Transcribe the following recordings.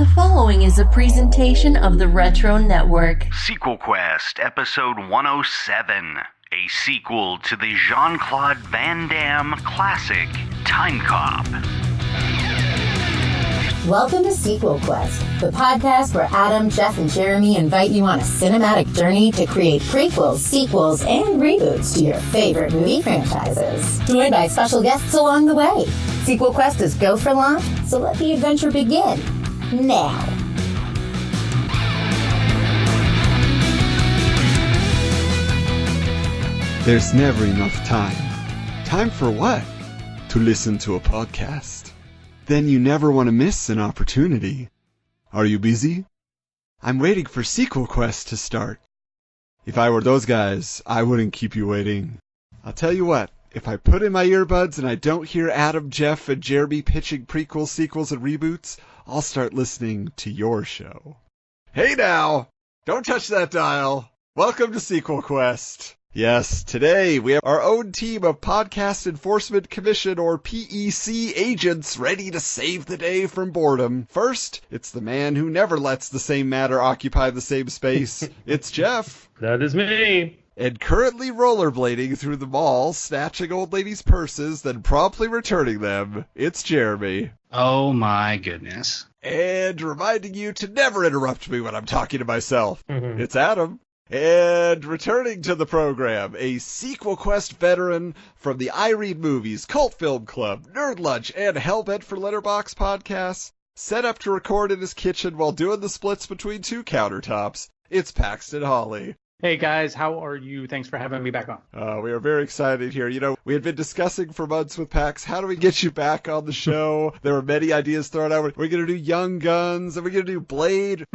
The following is a presentation of the Retro Network. SequelQuest, Episode 107, a sequel to the Jean Claude Van Damme classic, Timecop. Welcome to SequelQuest, the podcast where Adam, Jeff, and Jeremy invite you on a cinematic journey to create prequels, sequels, and reboots to your favorite movie franchises. Joined by special guests along the way. SequelQuest is go for launch, so let the adventure begin. Now. There's never enough time. Time for what? To listen to a podcast. Then you never want to miss an opportunity. Are you busy? I'm waiting for SequelQuest to start. If I were those guys, I wouldn't keep you waiting. I'll tell you what, if I put in my earbuds and I don't hear Adam, Jeff, and Jeremy pitching prequels, sequels, and reboots, I'll start listening to your show. Hey now! Don't touch that dial! Welcome to SequelQuest! Yes, today we have our own team of Podcast Enforcement Commission or PEC agents ready to save the day from boredom. First, it's the man who never lets the same matter occupy the same space. It's Jeff. That is me. And currently rollerblading through the mall, snatching old ladies' purses, then promptly returning them. It's Jeremy. Oh my goodness. And reminding you to never interrupt me when I'm talking to myself. It's Adam. And returning to the program, a SequelQuest veteran from the I Read Movies, Cult Film Club, Nerd Lunch, and Hellbent for Letterboxd podcasts, set up to record in his kitchen while doing the splits between two countertops. It's Paxton Holley. Hey guys, how are you? Thanks for having me back on. We are very excited here. You know, we had been discussing for months with Pax, how do we get you back on the show? There were many ideas thrown out. We're going to do Young Guns, and we're going to do Blade.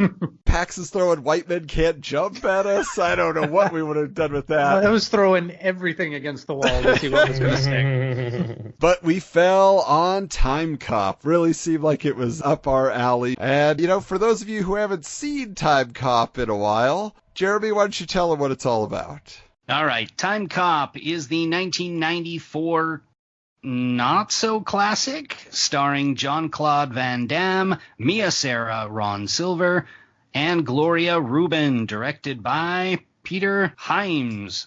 Pax is throwing White Men Can't Jump at us. I don't know what we would have done with that. I was throwing everything against the wall to see what was going to stick. But we fell on Timecop. Really seemed like it was up our alley. And, you know, for those of you who haven't seen Timecop in a while, Jeremy, why don't you tell them what it's all about? All right, Timecop is the 1994 not-so-classic starring Jean Claude Van Damme, Mia Sara, Ron Silver, and Gloria Rubin, directed by Peter Hyams.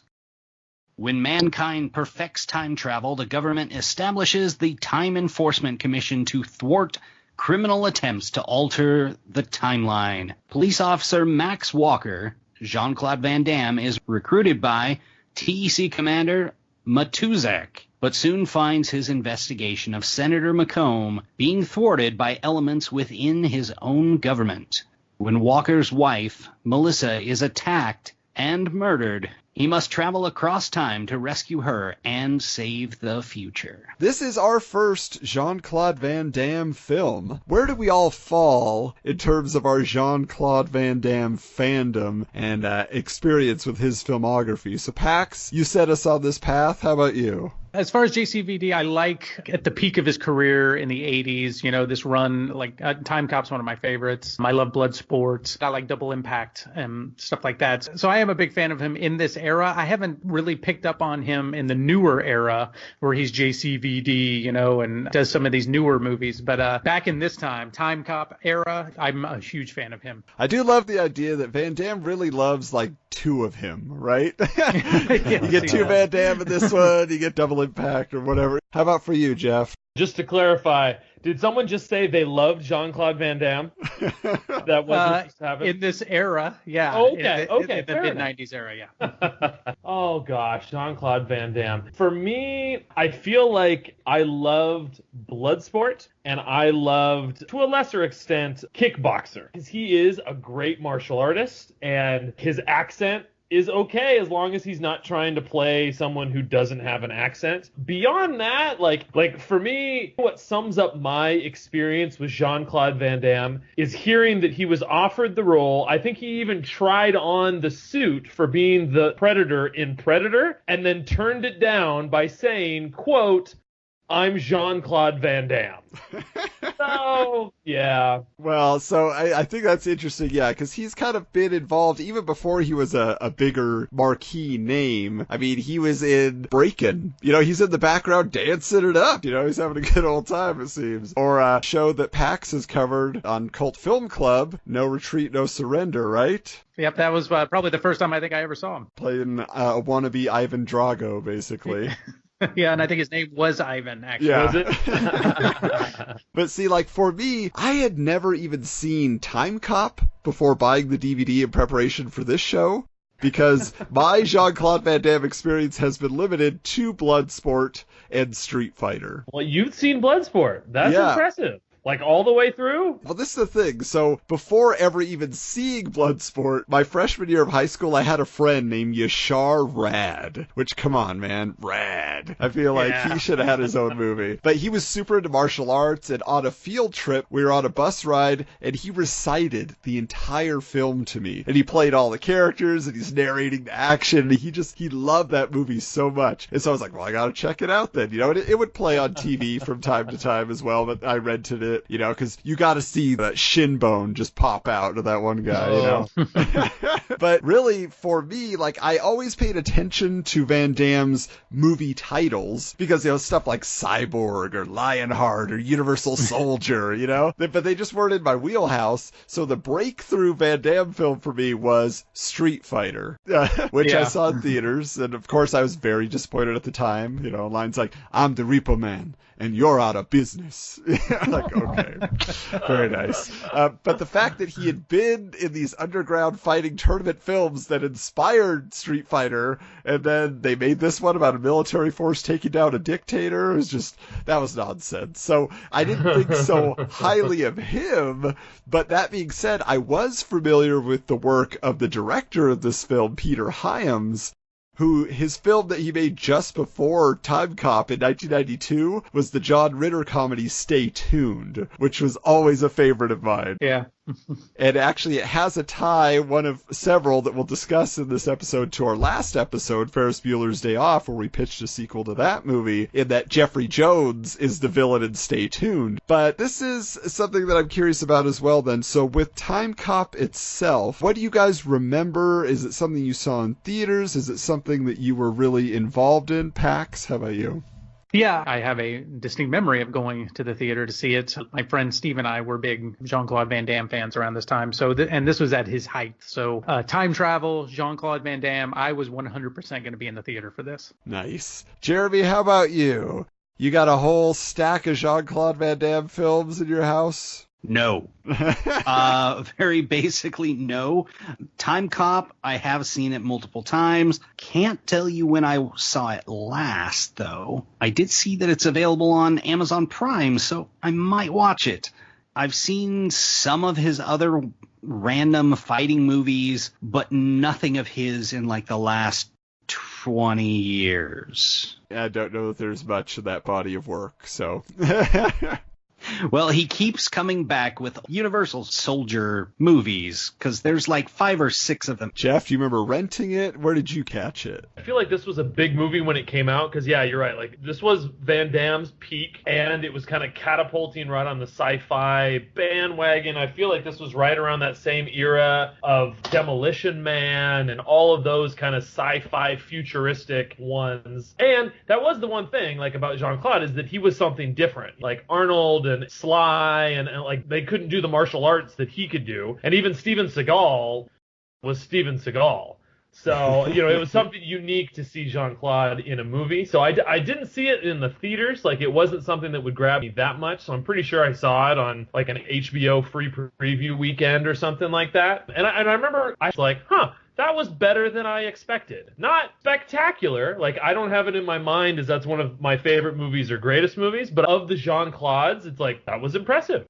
When mankind perfects time travel, the government establishes the Time Enforcement Commission to thwart criminal attempts to alter the timeline. Police officer Max Walker, Jean Claude Van Damme, is recruited by TEC Commander Matuzak, but soon finds his investigation of Senator McComb being thwarted by elements within his own government. When Walker's wife, Melissa, is attacked and murdered, he must travel across time to rescue her and save the future. This is our first Jean Claude Van Damme film. Where do we all fall in terms of our Jean Claude Van Damme fandom and experience with his filmography? So Pax, you set us on this path. How about you? As far as JCVD, I like at the peak of his career in the 80s, you know, this run, like Timecop's one of my favorites. I love Bloodsport. I like Double Impact and stuff like that. So I am a big fan of him in this era. I haven't really picked up on him in the newer era where he's JCVD, you know, and does some of these newer movies. But back in this Timecop era, I'm a huge fan of him. I do love the idea that Van Damme really loves, like, two of him, right? Yes, you get two Van Damme in this one, you get Double Impact or whatever. How about for you, Jeff? Just to clarify, did someone just say they loved Jean Claude Van Damme? That wasn't just happening? In this era, yeah. Okay, in the mid-90s era, yeah. Oh gosh, Jean Claude Van Damme. For me, I feel like I loved Bloodsport and I loved, to a lesser extent, Kickboxer. Because he is a great martial artist and his accent is okay as long as he's not trying to play someone who doesn't have an accent. Beyond that, like for me, what sums up my experience with Jean Claude Van Damme is hearing that he was offered the role. I think he even tried on the suit for being the Predator in Predator and then turned it down by saying, quote, I'm Jean Claude Van Damme. So, yeah. Well, so I think that's interesting, yeah, because he's kind of been involved even before he was a bigger marquee name. I mean, he was in Breakin'. You know, he's in the background dancing it up. You know, he's having a good old time, it seems. Or a show that Pax has covered on Cult Film Club, No Retreat, No Surrender, right? Yep, that was probably the first time I think I ever saw him. Playing a wannabe Ivan Drago, basically. Yeah, and I think his name was Ivan, actually. Yeah. Was it? But see, like, for me, I had never even seen Timecop before buying the DVD in preparation for this show, because my Jean Claude Van Damme experience has been limited to Bloodsport and Street Fighter. Well, you've seen Bloodsport. That's impressive. Like, all the way through? Well, this is the thing. So, before ever even seeing Bloodsport, my freshman year of high school, I had a friend named Yashar Rad. Which, come on, man. Rad. I feel like he should have had his own movie. But he was super into martial arts, and on a field trip, we were on a bus ride, and he recited the entire film to me. And he played all the characters, and he's narrating the action, and he loved that movie so much. And so I was like, well, I gotta check it out then. You know, and it would play on TV from time to time as well, but I rented it. You know, because you got to see that shin bone just pop out of that one guy, you know. But really, for me, like, I always paid attention to Van Damme's movie titles because, you know, stuff like Cyborg or Lionheart or Universal Soldier, you know, but they just weren't in my wheelhouse. So the breakthrough Van Damme film for me was Street Fighter, which I saw in theaters. And of course, I was very disappointed at the time. You know, lines like, I'm the Repo Man and you're out of business. Like, okay, very nice. But the fact that he had been in these underground fighting tournament films that inspired Street Fighter, and then they made this one about a military force taking down a dictator, that was nonsense. So I didn't think so highly of him. But that being said, I was familiar with the work of the director of this film, Peter Hyams, who his film that he made just before Timecop in 1992 was the John Ritter comedy Stay Tuned, which was always a favorite of mine. Yeah. And actually, it has a tie, one of several that we'll discuss in this episode, to our last episode, Ferris Bueller's Day Off, where we pitched a sequel to that movie, in that Jeffrey Jones is the villain in Stay Tuned. But this is something that I'm curious about as well then. So with Timecop itself, what do you guys remember? Is it something you saw in theaters? Is it something that you were really involved in? Pax, how about you? Yeah, I have a distinct memory of going to the theater to see it. My friend Steve and I were big Jean Claude Van Damme fans around this time. So, and this was at his height. So, time travel, Jean Claude Van Damme. I was 100% going to be in the theater for this. Nice. Jeremy, how about you? You got a whole stack of Jean Claude Van Damme films in your house? No. Very basically, no. Timecop, I have seen it multiple times. Can't tell you when I saw it last, though. I did see that it's available on Amazon Prime, so I might watch it. I've seen some of his other random fighting movies, but nothing of his in like the last 20 years. I don't know that there's much of that body of work, so... Well, he keeps coming back with Universal Soldier movies, because there's like 5 or 6 of them. Jeff, do you remember renting it? Where did you catch it? I feel like this was a big movie when it came out, because, yeah, you're right. Like, this was Van Damme's peak, and it was kind of catapulting right on the sci-fi bandwagon. I feel like this was right around that same era of Demolition Man and all of those kind of sci-fi futuristic ones. And that was the one thing, like, about Jean-Claude, is that he was something different. Like, Arnold and Sly and like they couldn't do the martial arts that he could do, and even Steven Seagal was Steven Seagal. So, you know, it was something unique to see Jean-Claude in a movie. So I didn't see it in the theaters. Like, it wasn't something that would grab me that much. So I'm pretty sure I saw it on like an HBO free preview weekend or something like that. And I remember I was like, that was better than I expected. Not spectacular. Like, I don't have it in my mind as that's one of my favorite movies or greatest movies, but of the Jean-Claudes, it's like, that was impressive.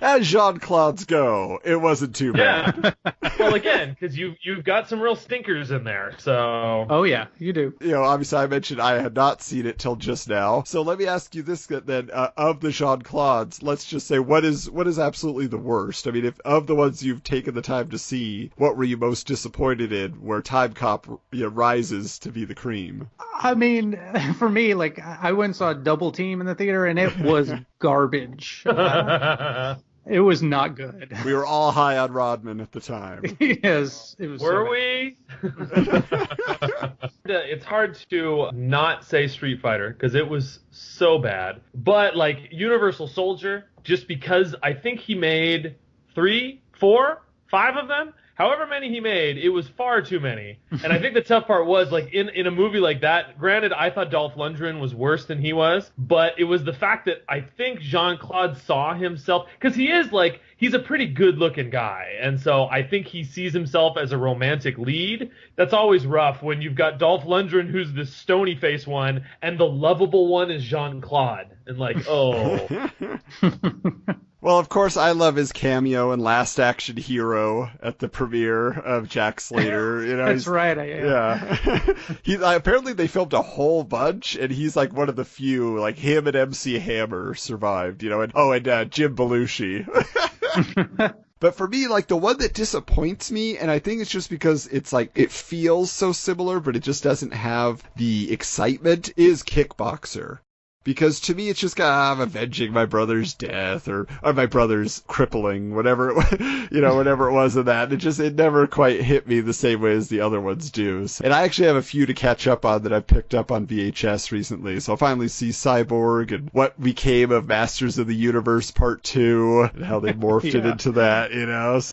As Jean-Claudes go, it wasn't too bad. Yeah. Well, again, because you've got some real stinkers in there, so... Oh, yeah, you do. You know, obviously I mentioned I had not seen it till just now. So let me ask you this then, of the Jean-Claudes, let's just say, what is absolutely the worst? I mean, if of the ones you've taken the time to see, what were you most disappointed disappointed in where Timecop rises to be the cream? I mean, for me, like, I went and saw Double Team in the theater, and it was garbage. It was not good. We were all high on Rodman at the time. Yes, it was. Were we? It's hard to not say Street Fighter because it was so bad. But like Universal Soldier, just because I think he made 3, 4, 5 of them. However many he made, it was far too many. And I think the tough part was, like, in a movie like that, granted, I thought Dolph Lundgren was worse than he was, but it was the fact that I think Jean Claude saw himself, because he's a pretty good-looking guy, and so I think he sees himself as a romantic lead. That's always rough when you've got Dolph Lundgren, who's the stony-face one, and the lovable one is Jean Claude. And like, oh... Well, of course, I love his cameo in Last Action Hero at the premiere of Jack Slater. That's right. Yeah. Apparently, they filmed a whole bunch, and he's like one of the few. Like him and MC Hammer survived. And Jim Belushi. But for me, like, the one that disappoints me, and I think it's just because it's like, it feels so similar, but it just doesn't have the excitement, is Kickboxer. Because to me, it's just I'm avenging my brother's death or my brother's crippling, whatever it was in that. It never quite hit me the same way as the other ones do. And I actually have a few to catch up on that I've picked up on VHS recently. So I'll finally see Cyborg and what became of Masters of the Universe Part 2 and how they morphed it into that,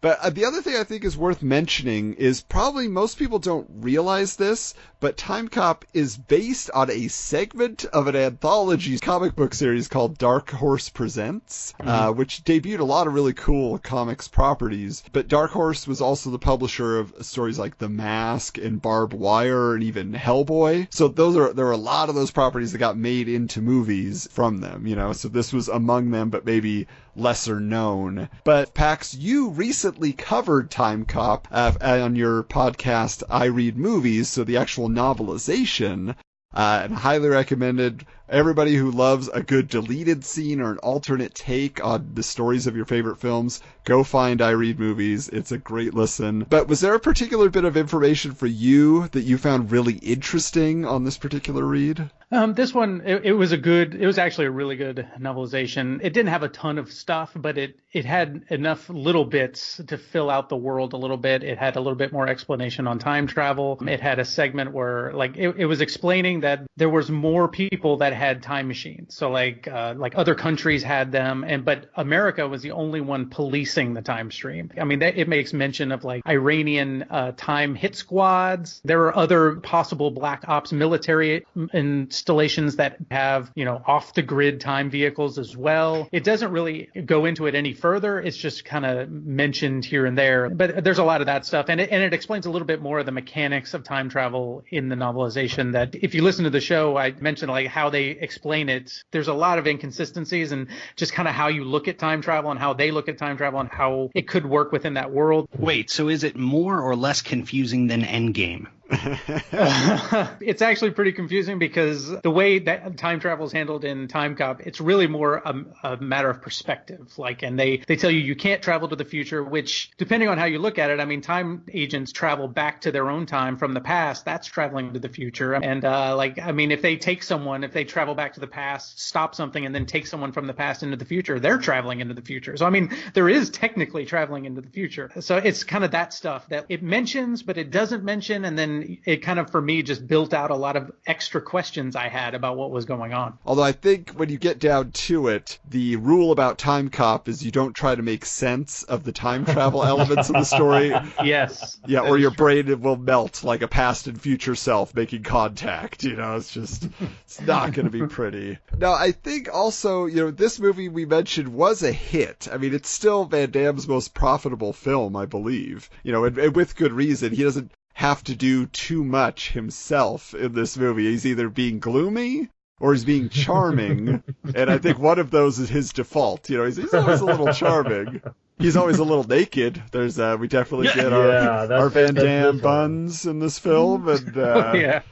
But the other thing I think is worth mentioning is probably most people don't realize this, but Timecop is based on a segment of an anthology comic book series called Dark Horse Presents, which debuted a lot of really cool comics properties. But Dark Horse was also the publisher of stories like The Mask and Barbed Wire and even Hellboy. So there are a lot of those properties that got made into movies from them, So this was among them, but maybe lesser known. But Pax, you recently covered Timecop on your podcast I Read Movies, so the actual novelization. And highly recommended. Everybody who loves a good deleted scene or an alternate take on the stories of your favorite films, go find I Read Movies. It's a great listen. But was there a particular bit of information for you that you found really interesting on this particular read? This one, it was actually a really good novelization. It didn't have a ton of stuff, but it had enough little bits to fill out the world a little bit. It had a little bit more explanation on time travel. It had a segment where, like, it was explaining that there was more people that had time machines. So like other countries had them, but America was the only one policing the time stream. I mean, it makes mention of like Iranian time hit squads. There are other possible black ops military installations that have, off the grid time vehicles as well. It doesn't really go into it any further. It's just kind of mentioned here and there, but there's a lot of that stuff. And it explains a little bit more of the mechanics of time travel in the novelization that if you listen to the show, I mentioned like how they explain it. There's a lot of inconsistencies and just kind of how you look at time travel and how they look at time travel and how it could work within that world. Wait, so is it more or less confusing than Endgame? It's actually pretty confusing because the way that time travel is handled in Timecop, it's really more a matter of perspective. And they tell you can't travel to the future, which depending on how you look at it, I mean, time agents travel back to their own time from the past. That's traveling to the future. And if they travel back to the past, stop something, and then take someone from the past into the future, they're traveling into the future. So I mean, there is technically traveling into the future. So it's kind of that stuff that it mentions, but it doesn't mention, and then it kind of, for me, just built out a lot of extra questions I had about what was going on. Although I think when you get down to it, the rule about Timecop is you don't try to make sense of the time travel elements of the story. Yes. Yeah, or your brain will melt like a past and future self making contact. It's not going to be pretty. Now, I think also, this movie we mentioned was a hit. I mean, it's still Van Damme's most profitable film, I believe. And with good reason. He doesn't have to do too much himself in this movie. He's either being gloomy or he's being charming, and I think one of those is his default. He's always a little charming. He's always a little naked. We definitely get our Van Damme buns in this film, and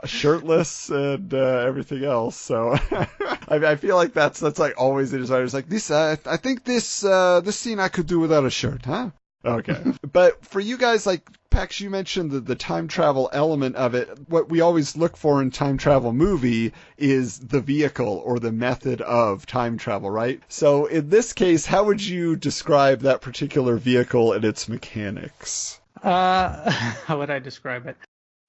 shirtless and everything else. So I feel like that's like always in his writers like this. I think this scene I could do without a shirt, huh? Okay. But for you guys, like, Pax, you mentioned the time travel element of it. What we always look for in time travel movie is the vehicle or the method of time travel, right? So in this case, how would you describe that particular vehicle and its mechanics? How would I describe it?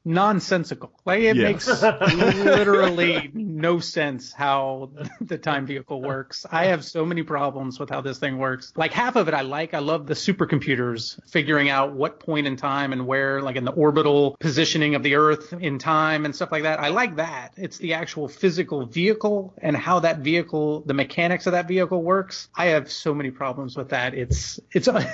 Nonsensical. Like, it makes literally no sense how the time vehicle works. I have so many problems with how this thing works. Like, half of it I love the supercomputers figuring out what point in time and where, like in the orbital positioning of the Earth in time and stuff like that. I like that. It's the actual physical vehicle and how that vehicle, the mechanics of that vehicle works. I have so many problems with that. It's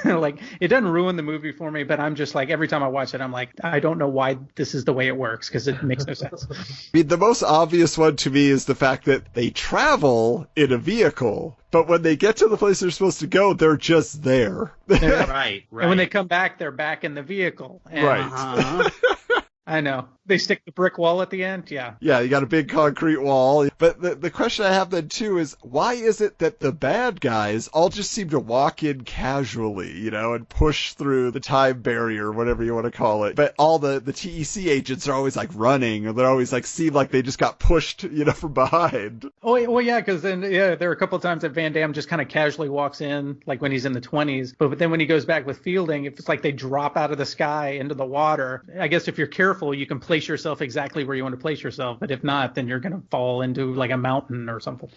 like, it doesn't ruin the movie for me, but I'm just like, every time I watch it, I'm like, I don't know why this is the way it works, because it makes no sense. I mean, the most obvious one to me is the fact that they travel in a vehicle, but when they get to the place they're supposed to go, they're just there. Right. And when they come back, they're back in the vehicle. And, Right. I know. They stick the brick wall at the end? Yeah. Yeah, you got a big concrete wall. But the question I have then, too, is why is it that the bad guys all just seem to walk in casually, you know, and push through the time barrier, whatever you want to call it? But all the TEC agents are always, like, running, or they're always, like, seem like they just got pushed, you know, from behind. Oh, well, yeah, because then, there are a couple of times that Van Damme just kind of casually walks in, like when he's in the 20s. But then when he goes back with Fielding, it's like they drop out of the sky into the water. I guess if you're careful, you can place yourself exactly where you want to place yourself. But if not, then you're going to fall into like a mountain or something.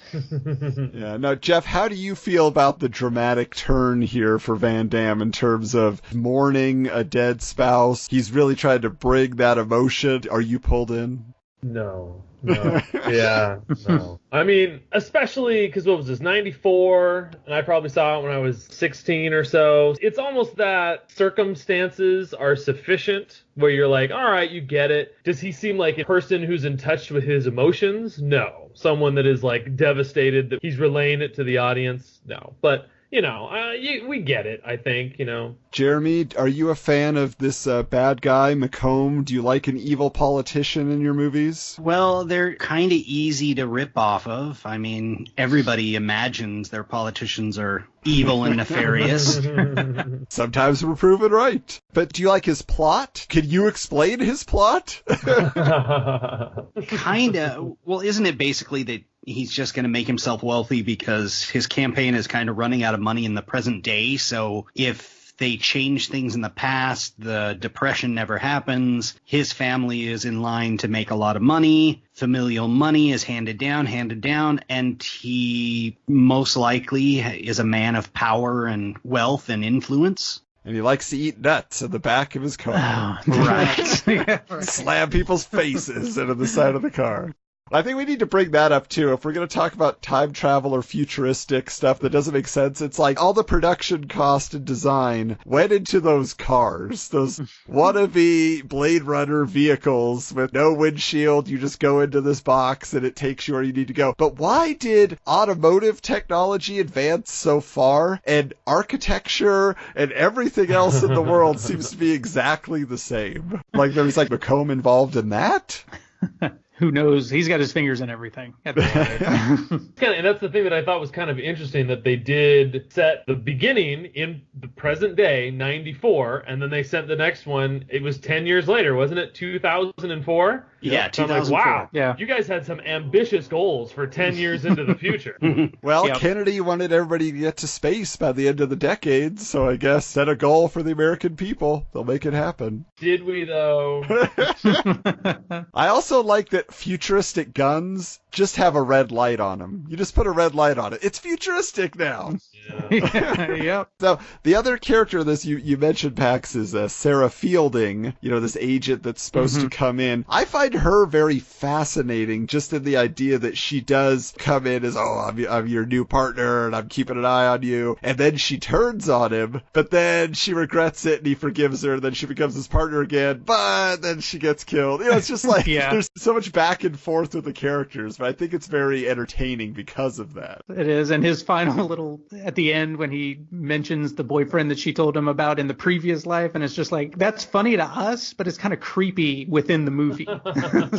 Yeah. Now, Jeff, how do you feel about the dramatic turn here for Van Damme in terms of mourning a dead spouse? He's really tried to bring that emotion. Are you pulled in? No. Yeah, no. I mean, especially because what was this, 94? And I probably saw it when I was 16 or so. It's almost that circumstances are sufficient where you're like, all right, you get it. Does he seem like a person who's in touch with his emotions? No. Someone that is like devastated that he's relaying it to the audience? No. But you know, we get it, I think, you know. Jeremy, are you a fan of this bad guy, McComb? Do you like an evil politician in your movies? Well, they're kind of easy to rip off of. I mean, everybody imagines their politicians are evil and nefarious. Sometimes we're proven right. But do you like his plot? Can you explain his plot? Kind of. Well, isn't it basically that he's just going to make himself wealthy because his campaign is kind of running out of money in the present day? So if they change things in the past, the depression never happens. His family is in line to make a lot of money. Familial money is handed down, and he most likely is a man of power and wealth and influence. And he likes to eat nuts in the back of his car. Right. Yeah, right. Slam people's faces into the side of the car. I think we need to bring that up, too. If we're going to talk about time travel or futuristic stuff that doesn't make sense, it's like all the production cost and design went into those cars, those wannabe Blade Runner vehicles with no windshield. You just go into this box and it takes you where you need to go. But why did automotive technology advance so far and architecture and everything else in the world seems to be exactly the same? Like there was like McComb involved in that? Who knows? He's got his fingers in everything. And that's the thing that I thought was kind of interesting, that they did set the beginning in the present day, 94, and then they sent the next one. It was 10 years later, wasn't it? 2004? Yeah, so 2004. I'm like, wow, yeah. You guys had some ambitious goals for 10 years into the future. Well, Yep. Kennedy wanted everybody to get to space by the end of the decade, so I guess set a goal for the American people. They'll make it happen. Did we, though? I also like that futuristic guns just have a red light on them. You just put a red light on it. It's futuristic now. Yep. So the other character in this you mentioned, Pax, is Sarah Fielding, you know, this agent that's supposed to come in. I find her very fascinating, just in the idea that she does come in as, I'm your new partner and I'm keeping an eye on you. And then she turns on him, but then she regrets it and he forgives her. And then she becomes his partner again, but then she gets killed. You know, it's just like, there's so much back and forth with the characters, but I think it's very entertaining because of that. It is. And his final little, at the end, when he mentions the boyfriend that she told him about in the previous life, and it's just like, that's funny to us, but it's kind of creepy within the movie.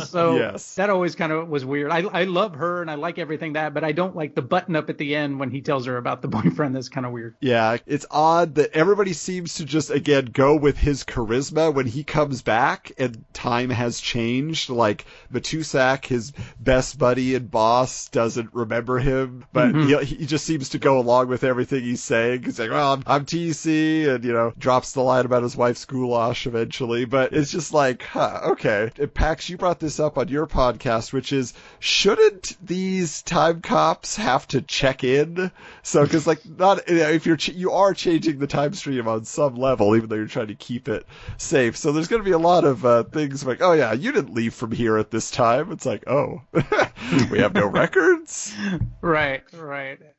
So Yes. that always kind of was weird. I love her and I like everything but I don't like the button up at the end when he tells her about the boyfriend. That's kind of weird. Yeah, it's odd that everybody seems to just, again, go with his charisma when he comes back and time has changed. Like, Matusak, his best buddy and boss, doesn't remember him, but he just seems to go along with everything he's saying. He's like, well, I'm TC, and, drops the line about his wife's goulash eventually. But it's just like, okay. And Pax, you brought this up on your podcast, which is, shouldn't these time cops have to check in? So, because if you are changing the time stream on some level, even though you're trying to keep it safe. So there's going to be a lot of things like, oh yeah, you didn't leave from here at this time. It's like, oh, we have no records. Right.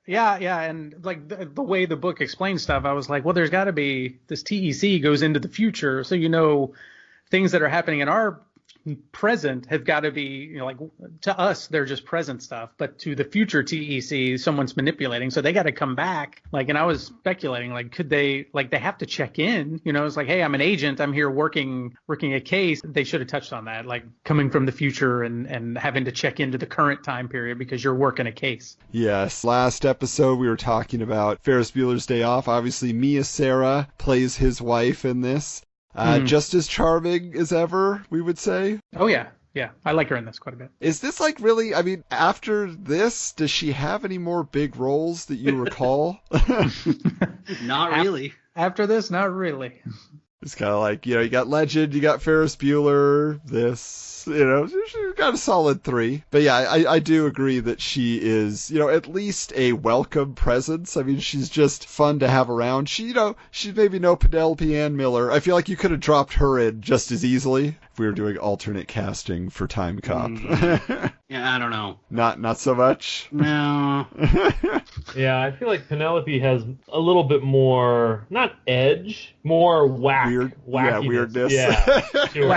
Yeah. And like the way the book explains stuff, I was like, well, there's got to be this TEC goes into the future. So, things that are happening in our present have got to be, like to us, they're just present stuff, but to the future TEC, someone's manipulating. So they got to come back. And I was speculating, could they, they have to check in, it's like, hey, I'm an agent. I'm here working a case. They should have touched on that, coming from the future and having to check into the current time period because you're working a case. Yes. Last episode, we were talking about Ferris Bueller's Day Off. Obviously, Mia Sara plays his wife in this. Just as charming as ever, we would say. Oh, yeah. Yeah, I like her in this quite a bit. Is this really, after this, does she have any more big roles that you recall? Not really. After this, not really. It's kind of you got Legend, you got Ferris Bueller, this, she's got a solid 3. But yeah, I do agree that she is, at least a welcome presence. She's just fun to have around. She's maybe no Penelope Ann Miller. I feel like you could have dropped her in just as easily if we were doing alternate casting for Timecop. Yeah, I don't know. Not so much? No. Yeah, I feel like Penelope has a little bit more, not edge, more wackiness. Weirdness. Yeah, sure.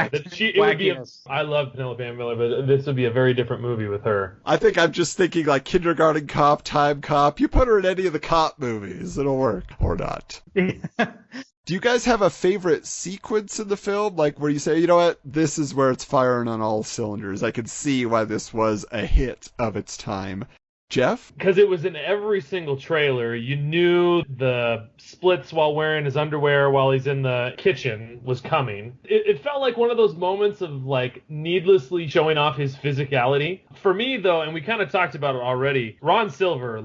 I love Penelope Ann Miller, but this would be a very different movie with her. I think I'm just thinking Kindergarten Cop, Time Cop. You put her in any of the cop movies, it'll work. Or not. Do you guys have a favorite sequence in the film? Where you say, you know what, this is where it's firing on all cylinders. I can see why this was a hit of its time. Jeff? Because it was in every single trailer. You knew the splits while wearing his underwear while he's in the kitchen was coming. It felt like one of those moments of needlessly showing off his physicality. For me, though, and we kind of talked about it already, Ron Silver,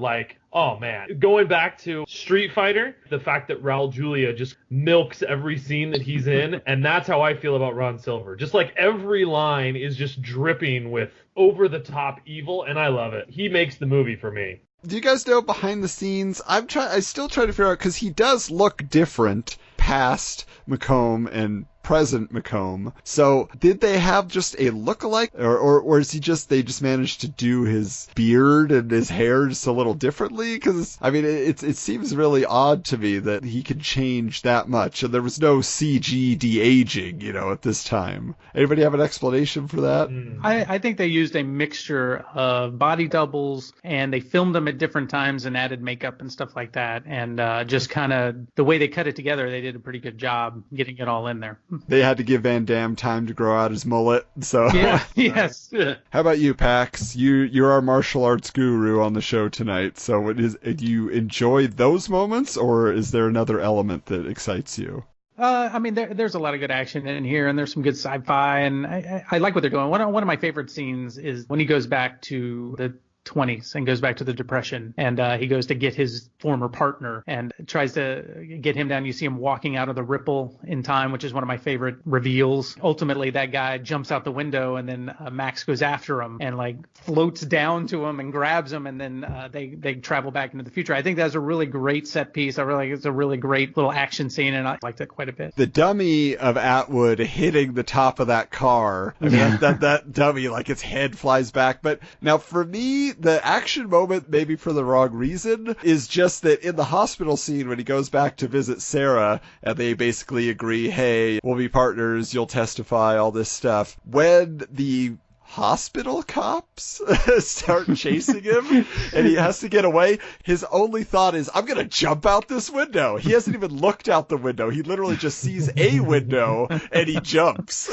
oh man, going back to Street Fighter, the fact that Raul Julia just milks every scene that he's in, and that's how I feel about Ron Silver. Just every line is just dripping with over-the-top evil, and I love it. He makes the movie for me. Do you guys know behind the scenes? I still try to figure out, because he does look different past McComb and present McComb. So did they have just a look-alike, or is they just managed to do his beard and his hair just a little differently? Because it seems really odd to me that he could change that much, and there was no CG de-aging, at this time. Anybody have an explanation for that? I think they used a mixture of body doubles, and they filmed them at different times and added makeup and stuff like that, and just kind of the way they cut it together, they did a pretty good job getting it all in there. They had to give Van Damme time to grow out his mullet, so... Yeah, yes. How about you, Pax? You're our martial arts guru on the show tonight, so do you enjoy those moments, or is there another element that excites you? There's a lot of good action in here, and there's some good sci-fi, and I like what they're doing. One of my favorite scenes is when he goes back to the 20s and goes back to the Depression, and he goes to get his former partner and tries to get him down. You see him walking out of the ripple in time, which is one of my favorite reveals. Ultimately, that guy jumps out the window, and then Max goes after him and floats down to him and grabs him, and then they travel back into the future. I think that's a really great set piece. I really think it's a really great little action scene, and I liked it quite a bit. The dummy of Atwood hitting the top of that car, that dummy, its head flies back. But now for me, the action moment, maybe for the wrong reason, is just that in the hospital scene when he goes back to visit Sarah and they basically agree, hey, we'll be partners, you'll testify, all this stuff. When the hospital cops start chasing him, and he has to get away. His only thought is, I'm going to jump out this window. He hasn't even looked out the window. He literally just sees a window, and he jumps.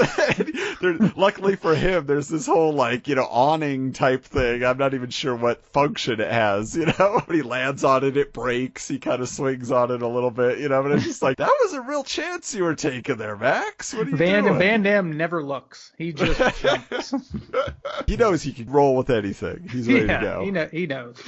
Luckily for him, there's this whole, like, you know, awning type thing. I'm not even sure what function it has, you know? When he lands on it, it breaks. He kind of swings on it a little bit, you know? But it's just like, that was a real chance you were taking there, Max. What are you doing? Van Damme never looks. He just jumps. He knows he can roll with anything. He's ready to go. He knows.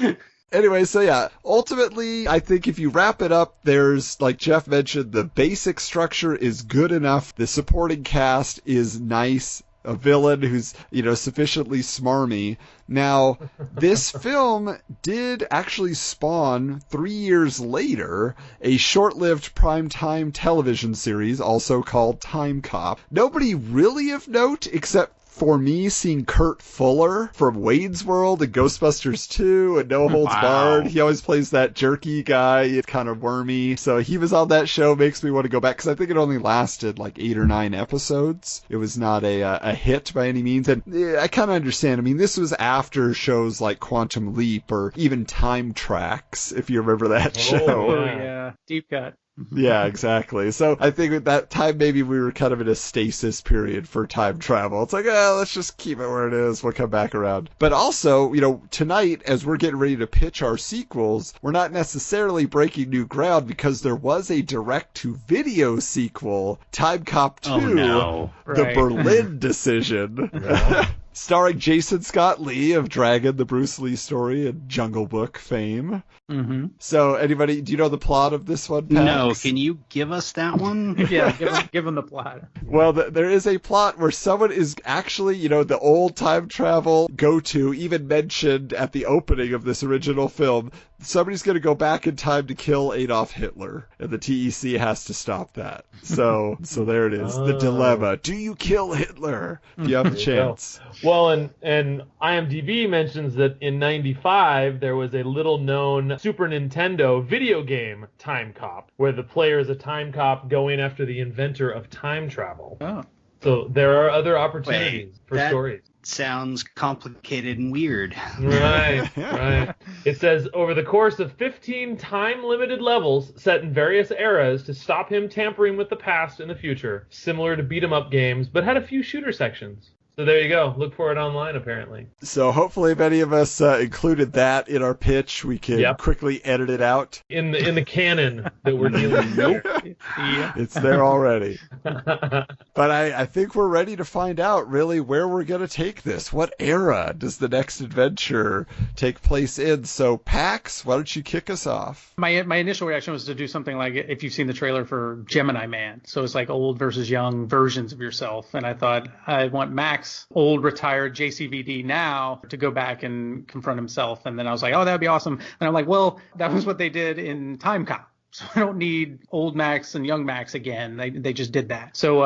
Anyway, so yeah, ultimately, I think if you wrap it up, there's, like Jeff mentioned, the basic structure is good enough. The supporting cast is nice. A villain who's, you know, sufficiently smarmy. Now, this film did actually spawn 3 years later a short-lived primetime television series also called Timecop. Nobody really of note except for me seeing Kurt Fuller from Wayne's World and Ghostbusters 2 and No Holds Barred. He always plays that jerky guy. It's kind of wormy. So he was on that show. Makes me want to go back because I think it only lasted like 8 or 9 episodes. It was not a hit by any means. And I kind of understand. I mean, this was after shows like Quantum Leap or even Time Tracks, if you remember that show. Oh, yeah. Deep cut. Yeah, exactly. So I think at that time, maybe we were kind of in a stasis period for time travel. It's like, let's just keep it where it is. We'll come back around. But also, you know, tonight, as we're getting ready to pitch our sequels, we're not necessarily breaking new ground because there was a direct-to-video sequel, Timecop 2, The Berlin Decision. Yeah. Starring Jason Scott Lee of Dragon, the Bruce Lee story, and Jungle Book fame. Mm-hmm. So, anybody, do you know the plot of this one, Pax? No, can you give us that one? Yeah, give him the plot. Well, there is a plot where someone is actually, you know, the old time travel go-to, even mentioned at the opening of this original film. Somebody's going to go back in time to kill Adolf Hitler, and the TEC has to stop that. So there it is, the dilemma. Do you kill Hitler? Do you have a chance? Well, and IMDb mentions that in '95 there was a little-known Super Nintendo video game, Time Cop, where the player is a time cop going after the inventor of time travel. Oh. So there are other opportunities for stories. Sounds complicated and weird. Right. It says, over the course of 15 time-limited levels set in various eras to stop him tampering with the past and the future, similar to beat-em-up games, but had a few shooter sections. So there you go. Look for it online, apparently. So hopefully if any of us included that in our pitch, we can quickly edit it out. In the canon that we're dealing with. It's there already. But I think we're ready to find out, really, where we're going to take this. What era does the next adventure take place in? So, Pax, why don't you kick us off? My initial reaction was to do something like, if you've seen the trailer for Gemini Man. So it's like old versus young versions of yourself. And I thought, I want Max, old retired JCVD now, to go back and confront himself. And then I was like, oh, that'd be awesome. And I'm like, well, that was what they did in Timecop. So I don't need old Max and young Max again. They just did that. So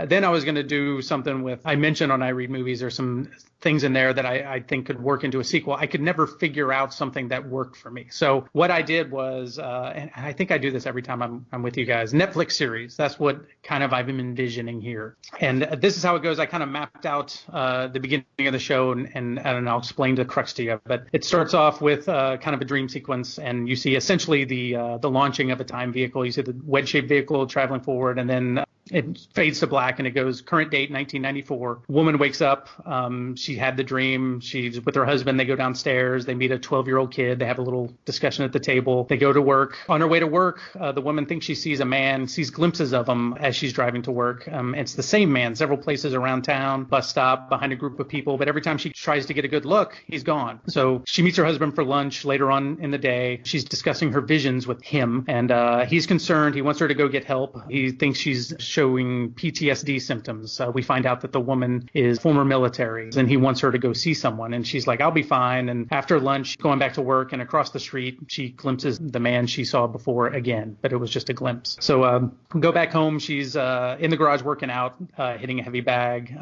then I was going to do something with, I mentioned on I Read Movies, there's some things in there that I think could work into a sequel. I could never figure out something that worked for me. So what I did was, and I think I do this every time I'm with you guys, Netflix series. That's what kind of I'm envisioning here. And this is how it goes. I kind of mapped out the beginning of the show, and I'll explain the crux to you. But it starts off with kind of a dream sequence, and you see essentially the launching of a time vehicle. You see the wedge-shaped vehicle traveling forward, and then it fades to black, and it goes current date 1994. Woman wakes up. She had the dream. She's with her husband. They go downstairs. They meet a 12-year-old kid. They have a little discussion at the table. They go to work. On her way to work, the woman thinks she sees a man, sees glimpses of him as she's driving to work. It's the same man, several places around town, bus stop, behind a group of people. But every time she tries to get a good look, he's gone. So she meets her husband for lunch later on in the day. She's discussing her visions with him, and he's concerned. He wants her to go get help. He thinks she's showing PTSD symptoms. We find out that the woman is former military, and he wants her to go see someone. And she's like, I'll be fine. And after lunch, going back to work, and across the street, she glimpses the man she saw before again, but it was just a glimpse. So go back home. She's in the garage working out, hitting a heavy bag.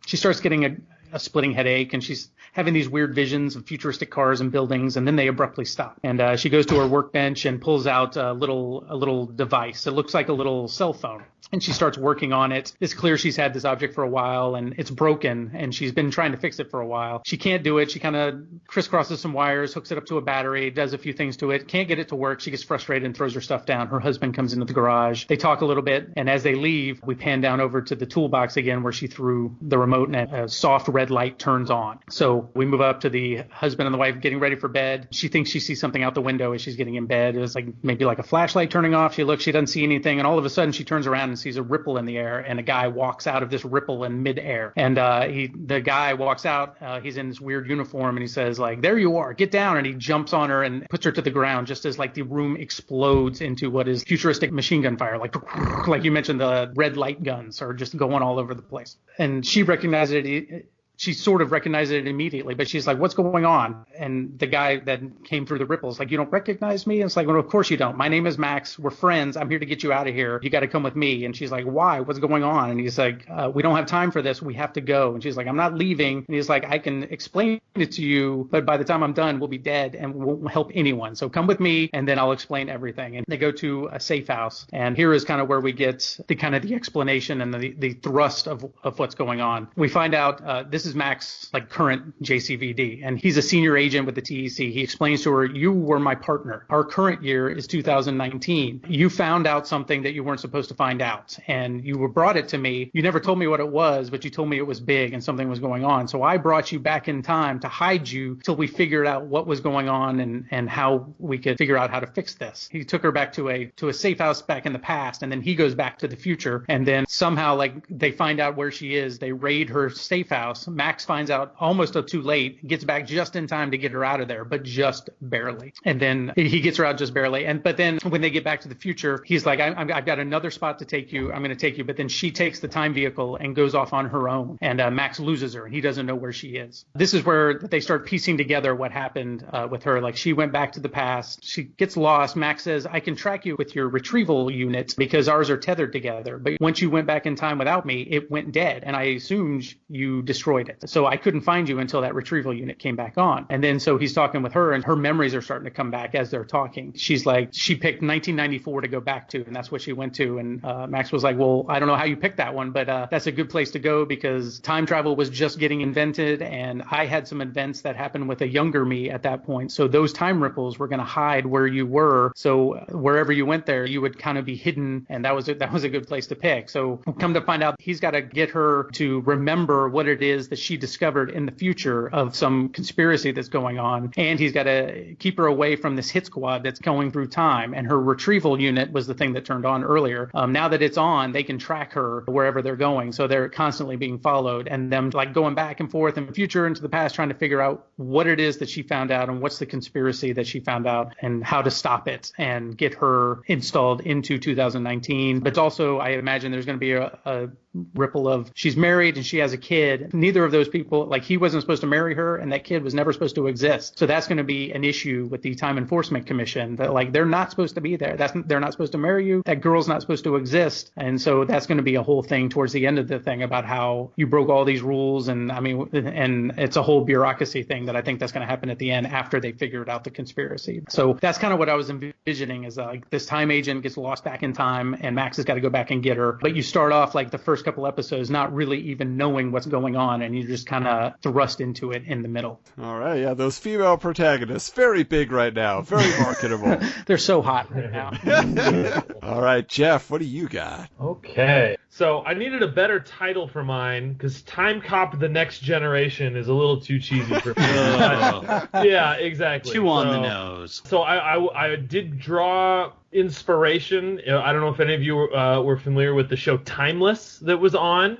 She starts getting a splitting headache, and she's having these weird visions of futuristic cars and buildings, and then they abruptly stop. And she goes to her workbench and pulls out a little device. It looks like a little cell phone. And she starts working on it. It's clear she's had this object for a while, and it's broken, and she's been trying to fix it for a while. She can't do it. She kind of crisscrosses some wires, hooks it up to a battery, does a few things to it, can't get it to work. She gets frustrated and throws her stuff down. Her husband comes into the garage. They talk a little bit, and as they leave, we pan down over to the toolbox again where she threw the remote, and a soft red light turns on. So we move up to the husband and the wife getting ready for bed. She thinks she sees something out the window as she's getting in bed. It's like maybe like a flashlight turning off. She looks, she doesn't see anything, and all of a sudden she turns around and sees a ripple in the air, and a guy walks out of this ripple in midair. And the guy walks out, he's in this weird uniform, and he says, like, there you are, get down. And he jumps on her and puts her to the ground just as like the room explodes into what is futuristic machine gun fire. Like you mentioned, the red light guns are just going all over the place. And she recognizes it. She sort of recognizes it immediately, but she's like, what's going on? And the guy that came through the ripples, like, you don't recognize me? And it's like, well, of course you don't. My name is Max. We're friends. I'm here to get you out of here. You got to come with me. And she's like, why? What's going on? And he's like, we don't have time for this. We have to go. And she's like, I'm not leaving. And he's like, I can explain it to you, but by the time I'm done, we'll be dead and we won't help anyone. So come with me, and then I'll explain everything. And they go to a safe house. And here is kind of where we get the explanation and the thrust of what's going on. We find out this is Max, like current JCVD, and he's a senior agent with the TEC. He explains to her, you were my partner. Our current year is 2019. You found out something that you weren't supposed to find out, and you brought it to me. You never told me what it was, but you told me it was big and something was going on. So I brought you back in time to hide you till we figured out what was going on and how we could figure out how to fix this. He took her back to a safe house back in the past, and then he goes back to the future, and then somehow, like, they find out where she is. They raid her safe house. Max finds out almost too late, gets back just in time to get her out of there, but just barely. And then he gets her out just barely. But then when they get back to the future, he's like, I've got another spot to take you. I'm going to take you. But then she takes the time vehicle and goes off on her own. And Max loses her, and he doesn't know where she is. This is where they start piecing together what happened with her. Like, she went back to the past. She gets lost. Max says, I can track you with your retrieval unit because ours are tethered together. But once you went back in time without me, it went dead. And I assumed you destroyed it. So I couldn't find you until that retrieval unit came back on. And then so he's talking with her, and her memories are starting to come back as they're talking. She's like, she picked 1994 to go back to, and that's what she went to. And Max was like, well, I don't know how you picked that one, but that's a good place to go because time travel was just getting invented, and I had some events that happened with a younger me at that point. So those time ripples were going to hide where you were. So wherever you went there, you would kind of be hidden, and that was a good place to pick. So come to find out, he's got to get her to remember what it is that she discovered in the future of some conspiracy that's going on, and he's got to keep her away from this hit squad that's going through time. And her retrieval unit was the thing that turned on earlier. Now that it's on, they can track her wherever they're going, so they're constantly being followed, and them like going back and forth in the future into the past, trying to figure out what it is that she found out and what's the conspiracy that she found out and how to stop it and get her installed into 2019. But also, I imagine there's going to be a ripple of she's married and she has a kid. Neither of those people, like, he wasn't supposed to marry her, and that kid was never supposed to exist. So that's going to be an issue with the Time Enforcement Commission, that like they're not supposed to be there. They're not supposed to marry you. That girl's not supposed to exist. And so that's going to be a whole thing towards the end of the thing about how you broke all these rules. And I mean, and it's a whole bureaucracy thing that I think that's going to happen at the end after they figured out the conspiracy. So that's kind of what I was envisioning, is like this time agent gets lost back in time, and Max has got to go back and get her. But you start off like the first couple episodes not really even knowing what's going on, and you just kind of thrust into it in the middle. All right, yeah, those female protagonists, very big right now, very marketable. They're so hot right now. All right, Jeff, what do you got? Okay. So I needed a better title for mine because Timecop: The Next Generation is a little too cheesy for me. Yeah, exactly. Too on the nose. So I did draw inspiration. I don't know if any of you were familiar with the show Timeless that was on.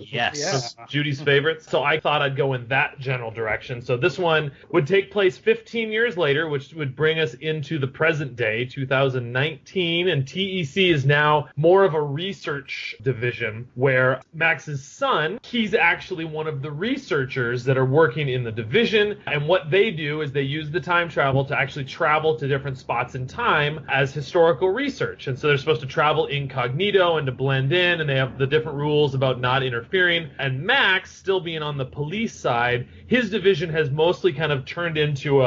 Yes. Judy's favorites. So I thought I'd go in that general direction. So this one would take place 15 years later, which would bring us into the present day, 2019. And TEC is now more of a research division where Max's son, he's actually one of the researchers that are working in the division. And what they do is they use the time travel to actually travel to different spots in time as historical research. And so they're supposed to travel incognito and to blend in, and they have the different rules about not interfering. And Max, still being on the police side, his division has mostly kind of turned into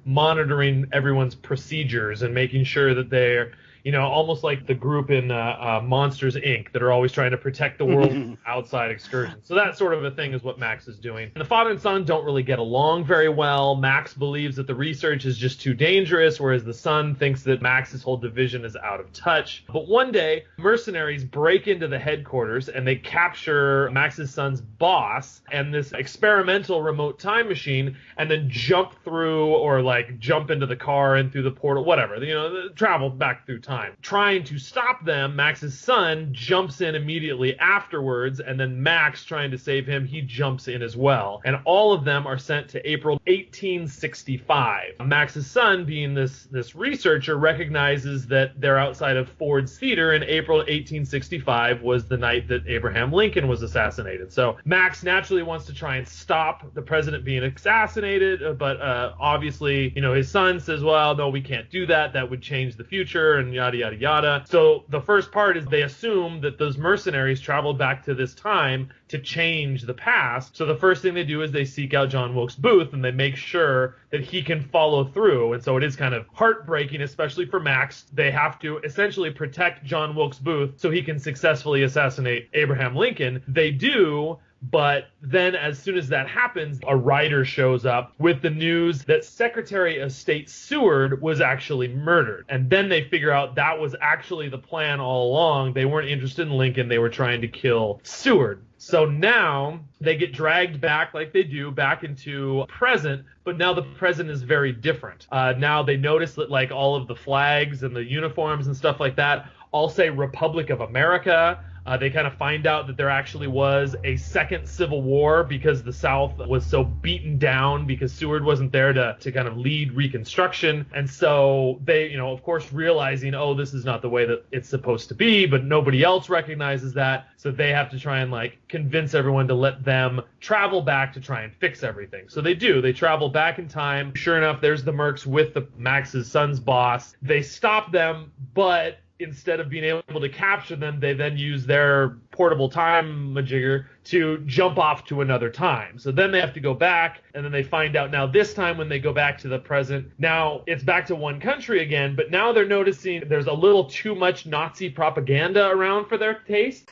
monitoring everyone's procedures and making sure that they're, you know, almost like the group in Monsters, Inc. that are always trying to protect the world from outside excursions. So that sort of a thing is what Max is doing. And the father and son don't really get along very well. Max believes that the research is just too dangerous, whereas the son thinks that Max's whole division is out of touch. But one day, mercenaries break into the headquarters and they capture Max's son's boss and this experimental remote time machine, and then jump through, or like jump into the car and through the portal, whatever, you know, travel back through time. Trying to stop them, Max's son jumps in immediately afterwards, and then Max, trying to save him, he jumps in as well. And all of them are sent to April 1865. Max's son, being this researcher, recognizes that they're outside of Ford's Theater, and April 1865 was the night that Abraham Lincoln was assassinated. So Max naturally wants to try and stop the president being assassinated, but obviously, you know, his son says, well, no, we can't do that. That would change the future, and yada, yada, yada. So the first part is they assume that those mercenaries traveled back to this time to change the past. So the first thing they do is they seek out John Wilkes Booth, and they make sure that he can follow through. And so it is kind of heartbreaking, especially for Max. They have to essentially protect John Wilkes Booth so he can successfully assassinate Abraham Lincoln. They do. But then as soon as that happens, a writer shows up with the news that Secretary of State Seward was actually murdered. And then they figure out that was actually the plan all along. They weren't interested in Lincoln. They were trying to kill Seward. So now they get dragged back, like they do, back into present, but now the present is very different. Now they notice that like all of the flags and the uniforms and stuff like that all say Republic of America. They kind of find out that there actually was a second civil war because the South was so beaten down because Seward wasn't there to kind of lead Reconstruction. And so they, you know, of course, realizing, oh, this is not the way that it's supposed to be, but nobody else recognizes that. So they have to try and like convince everyone to let them travel back to try and fix everything. So they do. They travel back in time. Sure enough, there's the Mercs with Max's son's boss. They stop them, but instead of being able to capture them, they then use their portable time majigger to jump off to another time. So then they have to go back, and then they find out now this time when they go back to the present, now it's back to one country again, but now they're noticing there's a little too much Nazi propaganda around for their taste.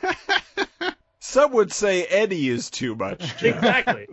Some would say Eddie is too much. Exactly.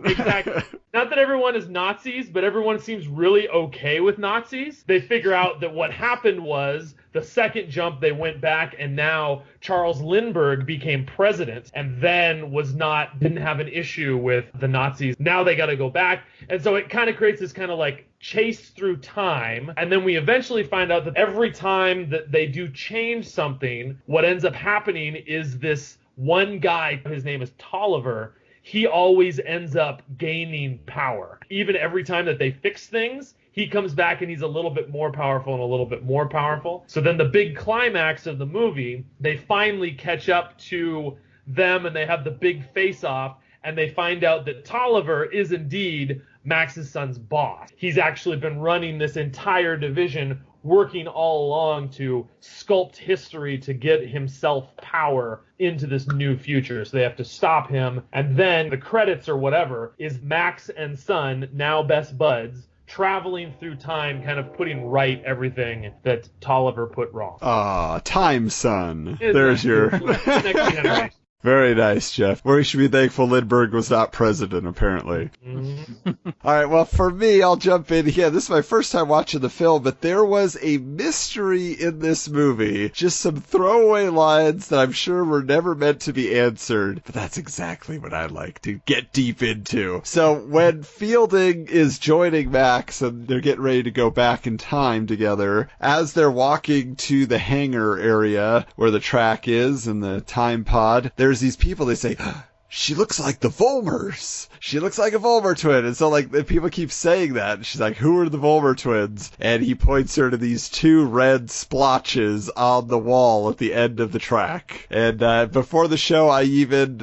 Not that everyone is Nazis, but everyone seems really okay with Nazis. They figure out that what happened was the second jump they went back, and now Charles Lindbergh became president, and then didn't have an issue with the Nazis. Now they got to go back, and so it kind of creates this kind of like chase through time. And then we eventually find out that every time that they do change something, what ends up happening is this one guy, his name is Tolliver, he always ends up gaining power. Even every time that they fix things, he comes back and he's a little bit more powerful and a little bit more powerful. So then the big climax of the movie, they finally catch up to them and they have the big face-off, and they find out that Tolliver is indeed Max's son's boss. He's actually been running this entire division, working all along to sculpt history to get himself power into this new future. So they have to stop him. And then the credits or whatever is Max and son, now best buds, traveling through time, kind of putting right everything that Tolliver put wrong. Time son. There's your... Next generation. Very nice, Jeff. We should be thankful Lindbergh was not president, apparently. Mm-hmm. All right, well, for me, I'll jump in here. This is my first time watching the film, but there was a mystery in this movie. Just some throwaway lines that I'm sure were never meant to be answered, but that's exactly what I like to get deep into. So when Fielding is joining Max and they're getting ready to go back in time together, as they're walking to the hangar area where the track is and the time pod, there's these people, they say, she looks like the Volmers. She looks like a Volmer twin. And so, like, people keep saying that. And she's like, who are the Volmer twins? And he points her to these two red splotches on the wall at the end of the track. And before the show, I even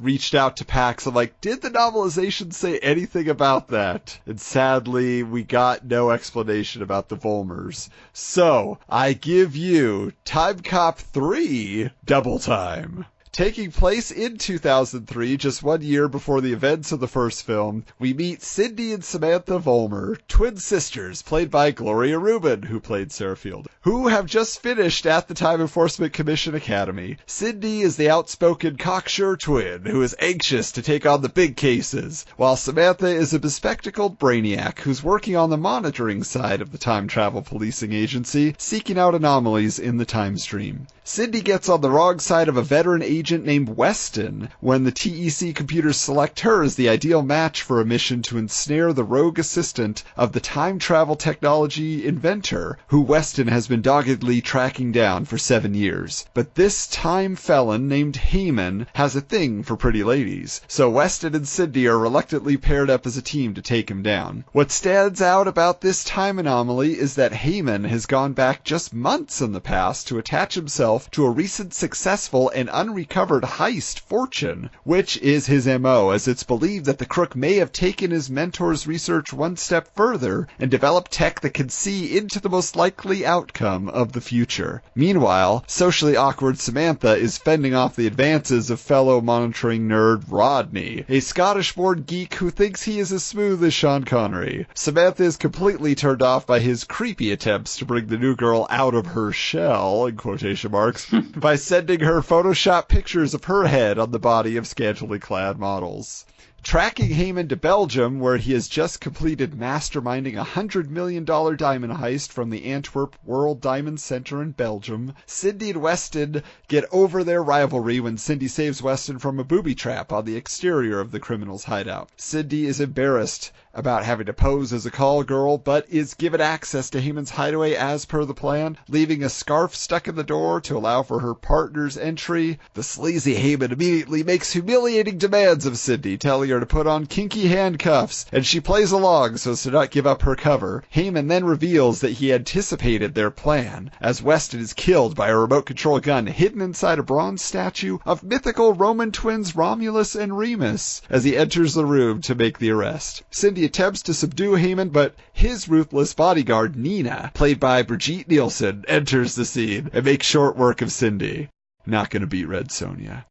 reached out to Pax. I'm like, did the novelization say anything about that? And sadly, we got no explanation about the Volmers. So, I give you Timecop 3 Double Time. Taking place in 2003, just 1 year before the events of the first film, we meet Cindy and Samantha Volmer, twin sisters, played by Gloria Rubin, who played Sarah Field, who have just finished at the Time Enforcement Commission Academy. Cindy is the outspoken cocksure twin who is anxious to take on the big cases, while Samantha is a bespectacled brainiac who's working on the monitoring side of the time travel policing agency, seeking out anomalies in the time stream. Cindy gets on the wrong side of a veteran agent named Weston when the TEC computers select her as the ideal match for a mission to ensnare the rogue assistant of the time travel technology inventor, who Weston has been doggedly tracking down for 7 years. But this time felon named Heyman has a thing for pretty ladies, so Weston and Cindy are reluctantly paired up as a team to take him down. What stands out about this time anomaly is that Heyman has gone back just months in the past to attach himself to a recent successful and unrecovered heist fortune, which is his MO, as it's believed that the crook may have taken his mentor's research one step further and developed tech that can see into the most likely outcome of the future. Meanwhile, socially awkward Samantha is fending off the advances of fellow monitoring nerd Rodney, a Scottish-born geek who thinks he is as smooth as Sean Connery. Samantha is completely turned off by his creepy attempts to bring the new girl out of her shell, in quotation marks, by sending her Photoshop pictures of her head on the body of scantily clad models. Tracking Heyman to Belgium, where he has just completed masterminding a $100 million diamond heist from the Antwerp World Diamond Center in Belgium, Cindy and Weston get over their rivalry when Cindy saves Weston from a booby trap on the exterior of the criminal's hideout. Cindy is embarrassed about having to pose as a call girl, but is given access to Heyman's hideaway as per the plan, leaving a scarf stuck in the door to allow for her partner's entry. The sleazy Heyman immediately makes humiliating demands of Cindy, telling her to put on kinky handcuffs, and she plays along so as to not give up her cover. Heyman then reveals that he anticipated their plan, as Weston is killed by a remote control gun hidden inside a bronze statue of mythical Roman twins Romulus and Remus, as he enters the room to make the arrest. Cindy attempts to subdue Heyman, but his ruthless bodyguard, Nina, played by Brigitte Nielsen, enters the scene and makes short work of Cindy. Not gonna beat Red Sonja.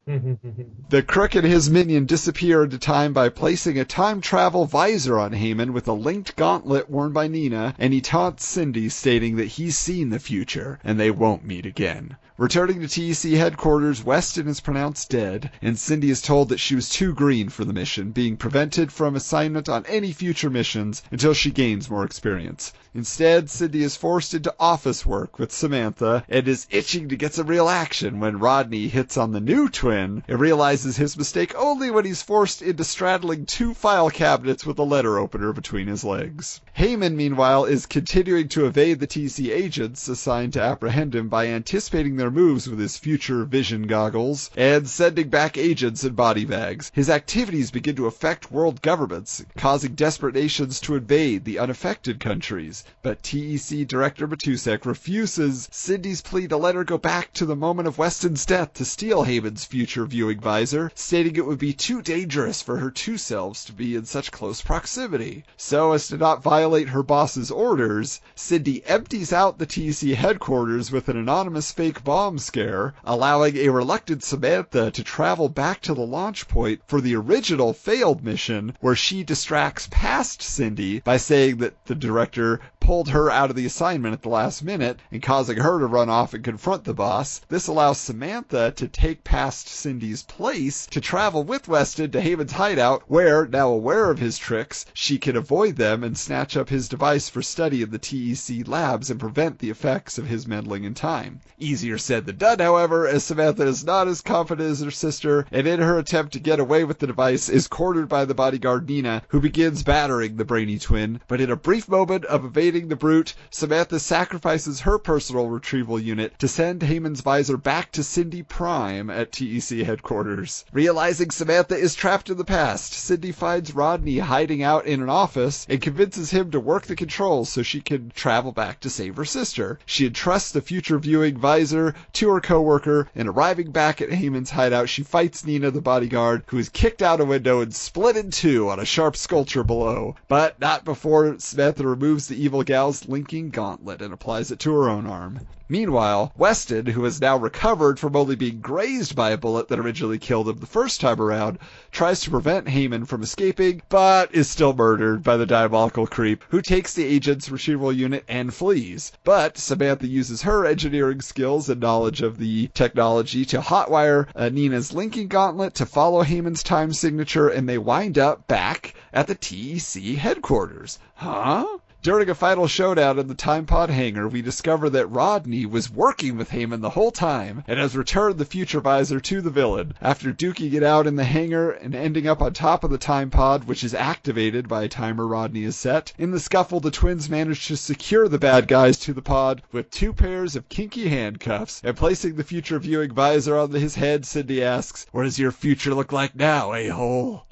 The crook and his minion disappear into time by placing a time travel visor on Heyman with a linked gauntlet worn by Nina, and he taunts Cindy, stating that he's seen the future and they won't meet again. Returning to TEC headquarters, Weston is pronounced dead, and Cindy is told that she was too green for the mission, being prevented from assignment on any future missions until she gains more experience. Instead, Cindy is forced into office work with Samantha and is itching to get some real action when Rodney hits on the new twin and realizes his mistake only when he's forced into straddling 2 file cabinets with a letter opener between his legs. Heyman, meanwhile, is continuing to evade the TC agents assigned to apprehend him by anticipating their moves with his future vision goggles and sending back agents in body bags. His activities begin to affect world governments, causing desperate nations to invade the unaffected countries. But TEC Director Matusek refuses Cindy's plea to let her go back to the moment of Weston's death to steal Heyman's future viewing visor, stating it would be too dangerous for her two selves to be in such close proximity. So as to not violate her boss's orders, Cindy empties out the TEC headquarters with an anonymous fake bomb scare, allowing a reluctant Samantha to travel back to the launch point for the original failed mission, where she distracts past Cindy by saying that the director pulled her out of the assignment at the last minute and causing her to run off and confront the boss. This allows Samantha to take past Cindy's place to travel with Weston to Heyman's hideout, where, now aware of his tricks, she can avoid them and snatch up his device for study in the TEC labs and prevent the effects of his meddling in time. Easier said than done, however, as Samantha is not as confident as her sister, and in her attempt to get away with the device is cornered by the bodyguard Nina, who begins battering the brainy twin. But in a brief moment of evading the brute, Samantha sacrifices her personal retrieval unit to send Heyman's visor back to Cindy Prime at TEC headquarters. Realizing Samantha is trapped in the past, Cindy finds Rodney hiding out in an office and convinces him to work the controls so she can travel back to save her sister. She entrusts the future viewing visor to her coworker, and arriving back at Heyman's hideout, she fights Nina, the bodyguard, who is kicked out a window and split in two on a sharp sculpture below. But not before Samantha removes the evil gal's linking gauntlet and applies it to her own arm. Meanwhile, Weston, who has now recovered from only being grazed by a bullet that originally killed him the first time around, tries to prevent Heyman from escaping, but is still murdered by the diabolical creep, who takes the agent's retrieval unit and flees. But Samantha uses her engineering skills and knowledge of the technology to hotwire Nina's linking gauntlet to follow Heyman's time signature, and they wind up back at the TEC headquarters. Huh? During a final showdown in the Time Pod hangar, we discover that Rodney was working with Heyman the whole time and has returned the future visor to the villain. After duking it out in the hangar and ending up on top of the Time Pod, which is activated by a timer Rodney has set, in the scuffle the twins manage to secure the bad guys to the pod with 2 pairs of kinky handcuffs, and placing the future viewing visor on his head, Cindy asks, "What does your future look like now, a-hole?"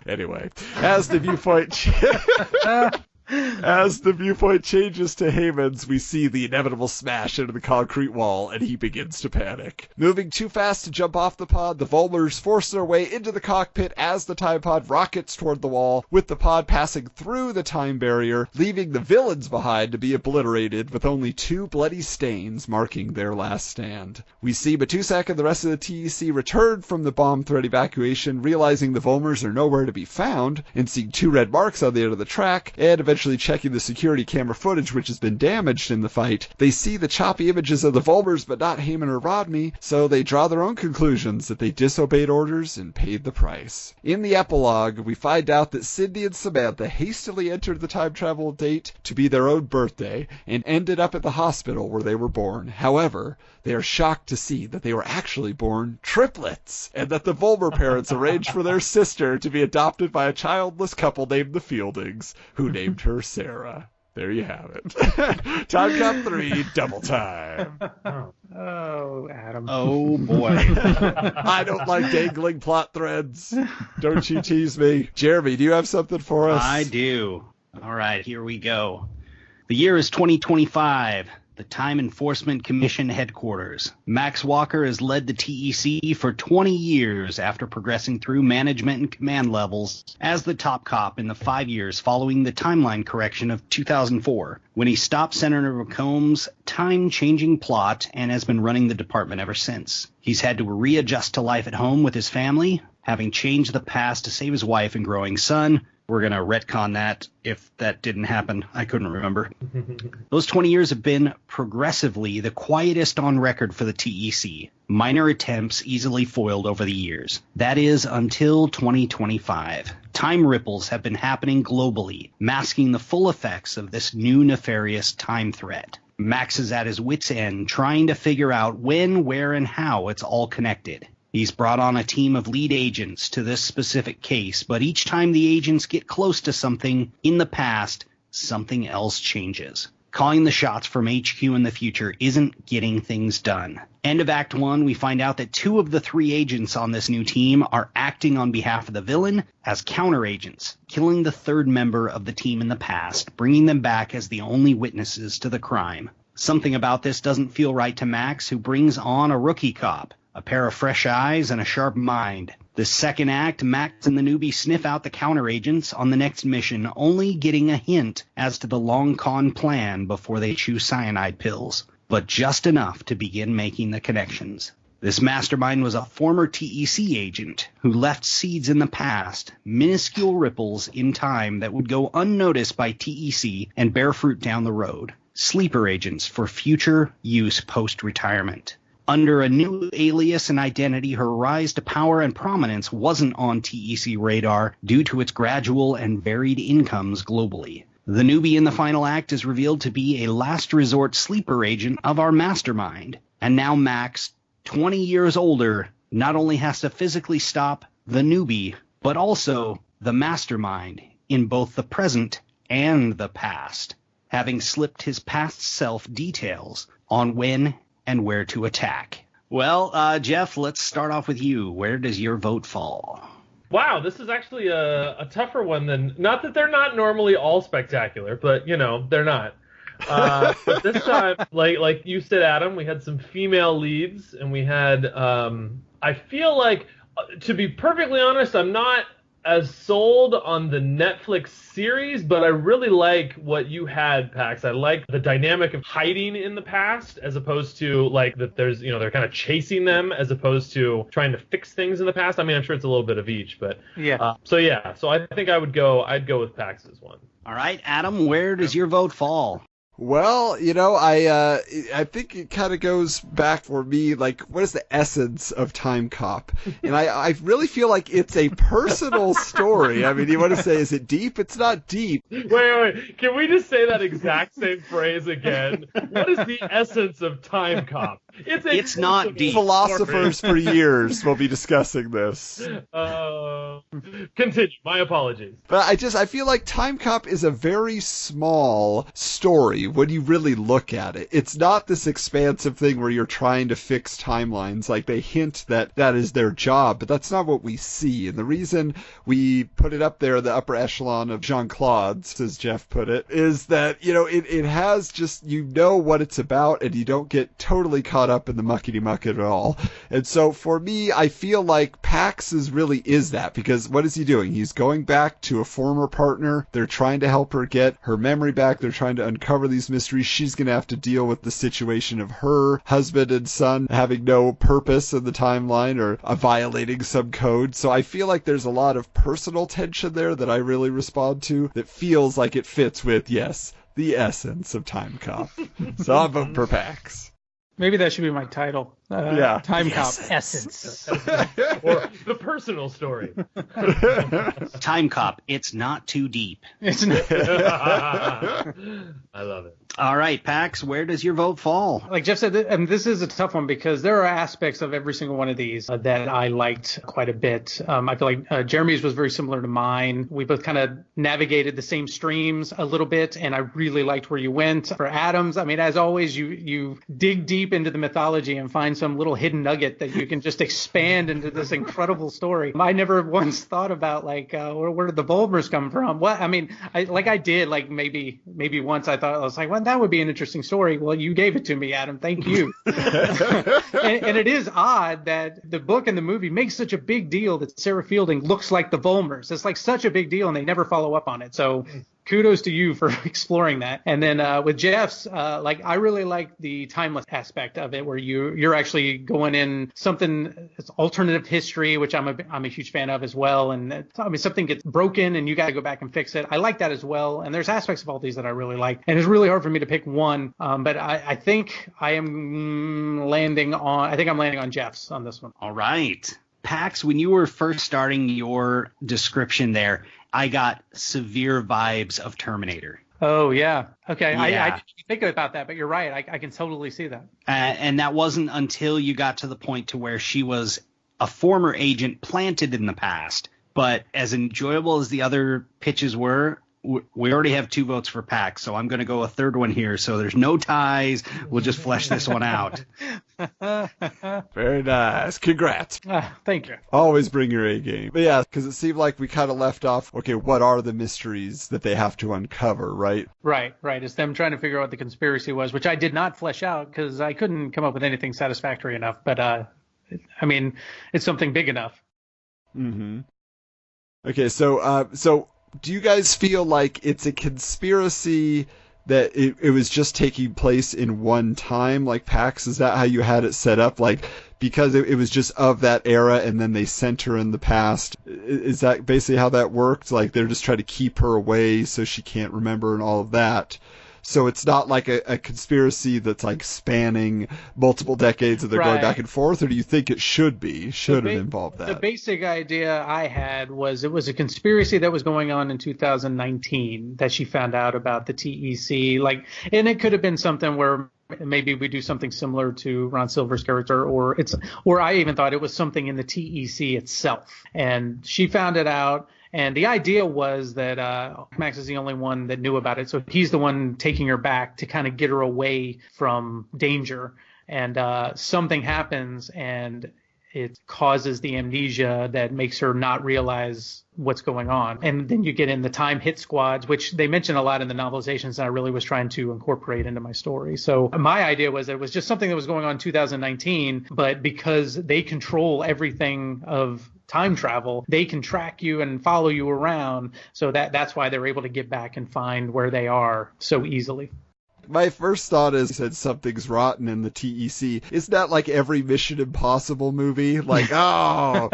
Anyway, as the viewpoint changes to Heyman's, we see the inevitable smash into the concrete wall, and he begins to panic. Moving too fast to jump off the pod, the Volmers force their way into the cockpit as the time pod rockets toward the wall, with the pod passing through the time barrier, leaving the villains behind to be obliterated, with only 2 bloody stains marking their last stand. We see Matusak and the rest of the TEC return from the bomb threat evacuation, realizing the Volmers are nowhere to be found, and seeing 2 red marks on the end of the track, and eventually checking the security camera footage which has been damaged in the fight. They see the choppy images of the Volmers but not Heyman or Rodney, so they draw their own conclusions that they disobeyed orders and paid the price. In the epilogue, we find out that Cindy and Samantha hastily entered the time travel date to be their own birthday and ended up at the hospital where they were born. However, they are shocked to see that they were actually born triplets, and that the Volmer parents arranged for their sister to be adopted by a childless couple named the Fieldings, who named her Sarah. There you have it. Timecop 3, double time. Oh, Adam. Oh, boy. I don't like dangling plot threads. Don't you tease me. Jeremy, do you have something for us? I do. All right, here we go. The year is 2025. The Time Enforcement Commission headquarters. Max Walker has led the TEC for 20 years after progressing through management and command levels as the top cop in the 5 years following the timeline correction of 2004, when he stopped Senator McComb's time-changing plot and has been running the department ever since. He's had to readjust to life at home with his family, having changed the past to save his wife and growing son. We're going to retcon that if that didn't happen. I couldn't remember. Those 20 years have been progressively the quietest on record for the TEC. Minor attempts easily foiled over the years. That is until 2025. Time ripples have been happening globally, masking the full effects of this new nefarious time threat. Max is at his wit's end, trying to figure out when, where, and how it's all connected. He's brought on a team of lead agents to this specific case, but each time the agents get close to something in the past, something else changes. Calling the shots from HQ in the future isn't getting things done. End of Act 1, we find out that 2 of the 3 agents on this new team are acting on behalf of the villain as counter-agents, killing the 3rd member of the team in the past, bringing them back as the only witnesses to the crime. Something about this doesn't feel right to Max, who brings on a rookie cop. A pair of fresh eyes and a sharp mind. The second act, Max and the newbie sniff out the counter-agents on the next mission, only getting a hint as to the long con plan before they chew cyanide pills, but just enough to begin making the connections. This mastermind was a former TEC agent who left seeds in the past, minuscule ripples in time that would go unnoticed by TEC and bear fruit down the road. Sleeper agents for future use post-retirement. Under a new alias and identity, her rise to power and prominence wasn't on TEC radar due to its gradual and varied incomes globally. The newbie in the final act is revealed to be a last resort sleeper agent of our mastermind. And now Max, 20 years older, not only has to physically stop the newbie, but also the mastermind in both the present and the past, having slipped his past self details on when and where to attack. Well, Jeff, let's start off with you. Where does your vote fall? Wow, this is actually a tougher one than, not that they're not normally all spectacular, but, they're not. But this time, like you said, Adam, we had some female leads, and we had, I feel like, to be perfectly honest, I'm not as sold on the Netflix series, but I really like what you had, Pax. I like the dynamic of hiding in the past, as opposed to like that there's, they're kind of chasing them, as opposed to trying to fix things in the past. I mean, I'm sure it's a little bit of each, but yeah. So I think I'd go with Pax's one. All right, Adam, where does your vote fall? Well, I think it kind of goes back for me, like, what is the essence of Timecop? And I really feel like it's a personal story. I mean, you want to say, is it deep? It's not deep. Wait. Can we just say that exact same phrase again? What is the essence of Timecop? It's not deep. Philosophers for years will be discussing this. Continue. My apologies. But I feel like Timecop is a very small story when you really look at it. It's not this expansive thing where you're trying to fix timelines. Like, they hint that that is their job, but that's not what we see. And the reason we put it up there, the upper echelon of Jean Claude's, as Jeff put it, is that, it has just, what it's about, and you don't get totally caught up in the muckety-muck at all. And so for me, I feel like Pax's really is that, because what is he doing? He's going back to a former partner. They're trying to help her get her memory back. They're trying to uncover these mysteries. She's going to have to deal with the situation of her husband and son having no purpose in the timeline or violating some code. So I feel like there's a lot of personal tension there that I really respond to that feels like it fits with, yes, the essence of Timecop. So I'm voting for Pax. Maybe that should be my title. Yeah. Timecop Essence. Or the personal story. Timecop, it's not too deep. It's not. I love it. All right, Pax, where does your vote fall? Like Jeff said, this is a tough one because there are aspects of every single one of these that I liked quite a bit. I feel like Jeramy's was very similar to mine. We both kind of navigated the same streams a little bit, and I really liked where you went. For Adam's, I mean, as always, you dig deep into the mythology and find some little hidden nugget that you can just expand into this incredible story. I never once thought about where did the Volmers come from? What? I mean, I did maybe once I thought, I was like, well, that would be an interesting story. Well, you gave it to me, Adam. Thank you. and it is odd that the book and the movie make such a big deal that Sarah Fielding looks like the Volmers. It's like such a big deal, and they never follow up on it. So kudos to you for exploring that. And then with Jeff's, I really like the timeless aspect of it, where you're actually going in something, it's alternative history, which I'm a huge fan of as well. And something gets broken and you got to go back and fix it. I like that as well. And there's aspects of all these that I really like. And it's really hard for me to pick one. But I think I'm landing on Jeff's on this one. All right. Pax, when you were first starting your description there, I got severe vibes of Terminator. Oh, yeah. Okay. Yeah. I didn't think about that, but you're right. I can totally see that. And that wasn't until you got to the point to where she was a former agent planted in the past. But as enjoyable as the other pitches were, we already have 2 votes for Pax, so I'm going to go a third one here. So there's no ties. We'll just flesh this one out. Very nice. Congrats. Thank you. Always bring your A game. But yeah, because it seemed like we kind of left off, okay, what are the mysteries that they have to uncover, right? Right. It's them trying to figure out what the conspiracy was, which I did not flesh out because I couldn't come up with anything satisfactory enough. But, it's something big enough. Mm-hmm. Okay, so do you guys feel like it's a conspiracy that it was just taking place in one time, like Pax? Is that how you had it set up? Like, because it was just of that era and then they sent her in the past? Is that basically how that worked? Like, they're just trying to keep her away so she can't remember and all of that. So it's not like a conspiracy that's like spanning multiple decades and they're going back and forth, or do you think it should be? Should it involve that? The basic idea I had was it was a conspiracy that was going on in 2019 that she found out about the TEC. And it could have been something where maybe we do something similar to Ron Silver's character, or I even thought it was something in the TEC itself. And she found it out. And the idea was that Max is the only one that knew about it. So he's the one taking her back to kind of get her away from danger. And something happens and it causes the amnesia that makes her not realize what's going on. And then you get in the time hit squads, which they mention a lot in the novelizations, and I really was trying to incorporate into my story. So my idea was that it was just something that was going on in 2019, but because they control everything of time travel, they can track you and follow you around. So that's why they're able to get back and find where they are so easily. My first thought is that something's rotten in the TEC. Isn't that like every Mission Impossible movie? Like, oh,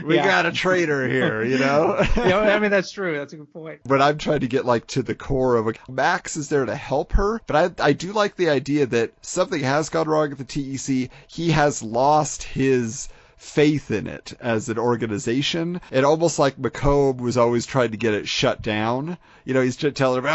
we got a traitor here, you know? I mean, that's true. That's a good point. But I'm trying to get like to the core of Max is there to help her. But I do like the idea that something has gone wrong at the TEC. He has lost his faith in it as an organization. And almost like McComb was always trying to get it shut down. You know, he's telling him,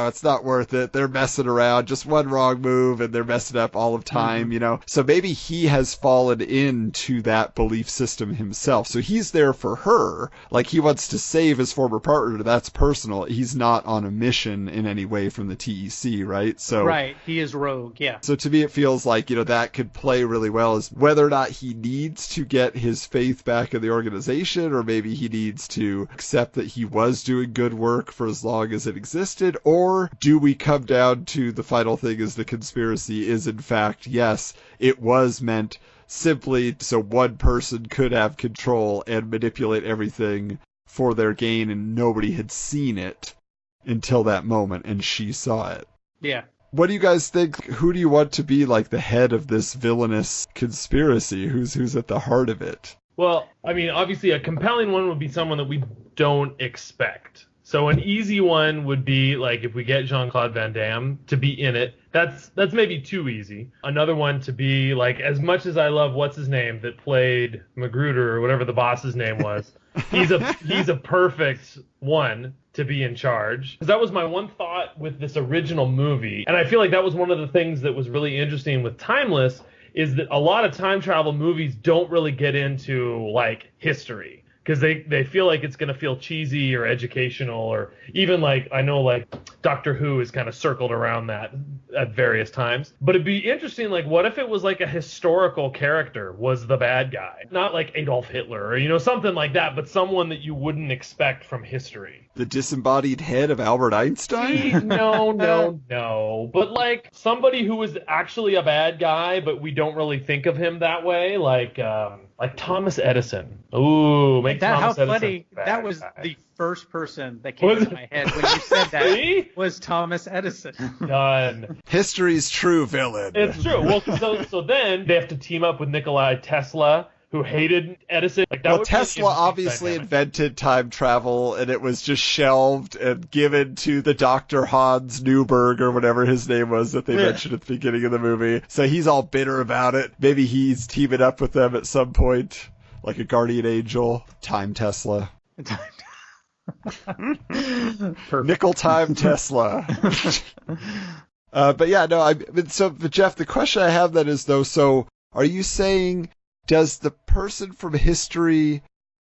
it's not worth it. They're messing around. Just one wrong move and they're messing up all of time, you know. So maybe he has fallen into that belief system himself. So he's there for her. Like he wants to save his former partner. That's personal. He's not on a mission in any way from the TEC, right? So right. He is rogue, yeah. So to me it feels like, that could play really well is whether or not he needs to get his faith back in the organization, or maybe he needs to accept that he was doing good work for as long as it existed, or do we come down to the final thing is the conspiracy is in fact, yes, it was meant simply so one person could have control and manipulate everything for their gain and nobody had seen it until that moment and she saw it. Yeah. What do you guys think? Who do you want to be like the head of this villainous conspiracy? Who's at the heart of it? Well, I mean, obviously a compelling one would be someone that we don't expect. So an easy one would be like if we get Jean Claude Van Damme to be in it. That's maybe too easy. Another one to be like, as much as I love what's his name that played Magruder or whatever the boss's name was, he's a perfect one to be in charge. Because that was my one thought with this original movie, and I feel like that was one of the things that was really interesting with Timeless is that a lot of time travel movies don't really get into like history. Because they feel like it's going to feel cheesy or educational, or even like, I know like Doctor Who has kind of circled around that at various times. But it'd be interesting, like, what if it was like a historical character was the bad guy? Not like Adolf Hitler or, something like that, but someone that you wouldn't expect from history. The disembodied head of Albert Einstein? No. But like somebody who was actually a bad guy, but we don't really think of him that way, like Thomas Edison. Ooh, make Thomas Edison funny. That was guy. the first person that came into my head when you said that was Thomas Edison. Done. History's true villain. It's true. Well, so then they have to team up with Nikola Tesla, who hated Edison. Like that. Well, Tesla obviously invented time travel, and it was just shelved and given to the Dr. Hans Newberg or whatever his name was that they mentioned at the beginning of the movie. So he's all bitter about it. Maybe he's teaming up with them at some point, like a guardian angel. Time Tesla. Nickel time Tesla. But yeah, no. But Jeff, the question I have then is though. So are you saying? Does the person from history,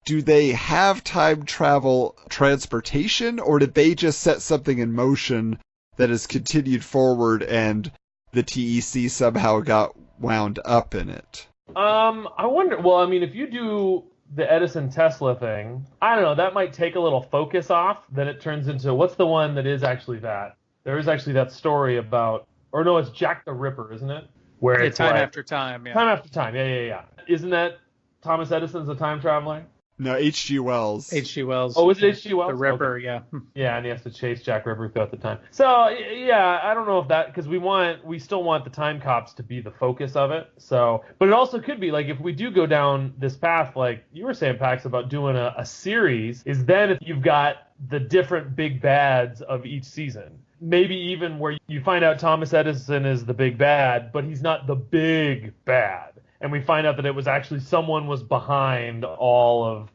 do they have time travel transportation, or did they just set something in motion that has continued forward and the TEC somehow got wound up in it? I wonder, well, I mean, if you do the Edison Tesla thing, I don't know, that might take a little focus off, then it turns into, what's the one that is actually that? There is actually that story about, or no, it's Jack the Ripper, isn't it? Where it's time after time, yeah. Time after time, yeah. Isn't that Thomas Edison's a time traveler? No, H.G. Wells. H.G. Wells. Oh, is it H.G. Wells? The Ripper, okay. yeah. Yeah, and he has to chase Jack Ripper throughout the time. So, yeah, I don't know if that, because we still want the time cops to be the focus of it. So, but it also could be, like, if we do go down this path, like you were saying, Pax, about doing a series, is then if you've got the different big bads of each season. maybe even where you find out Thomas Edison is the big bad, but he's not the big bad. And we find out that it was actually someone was behind all of,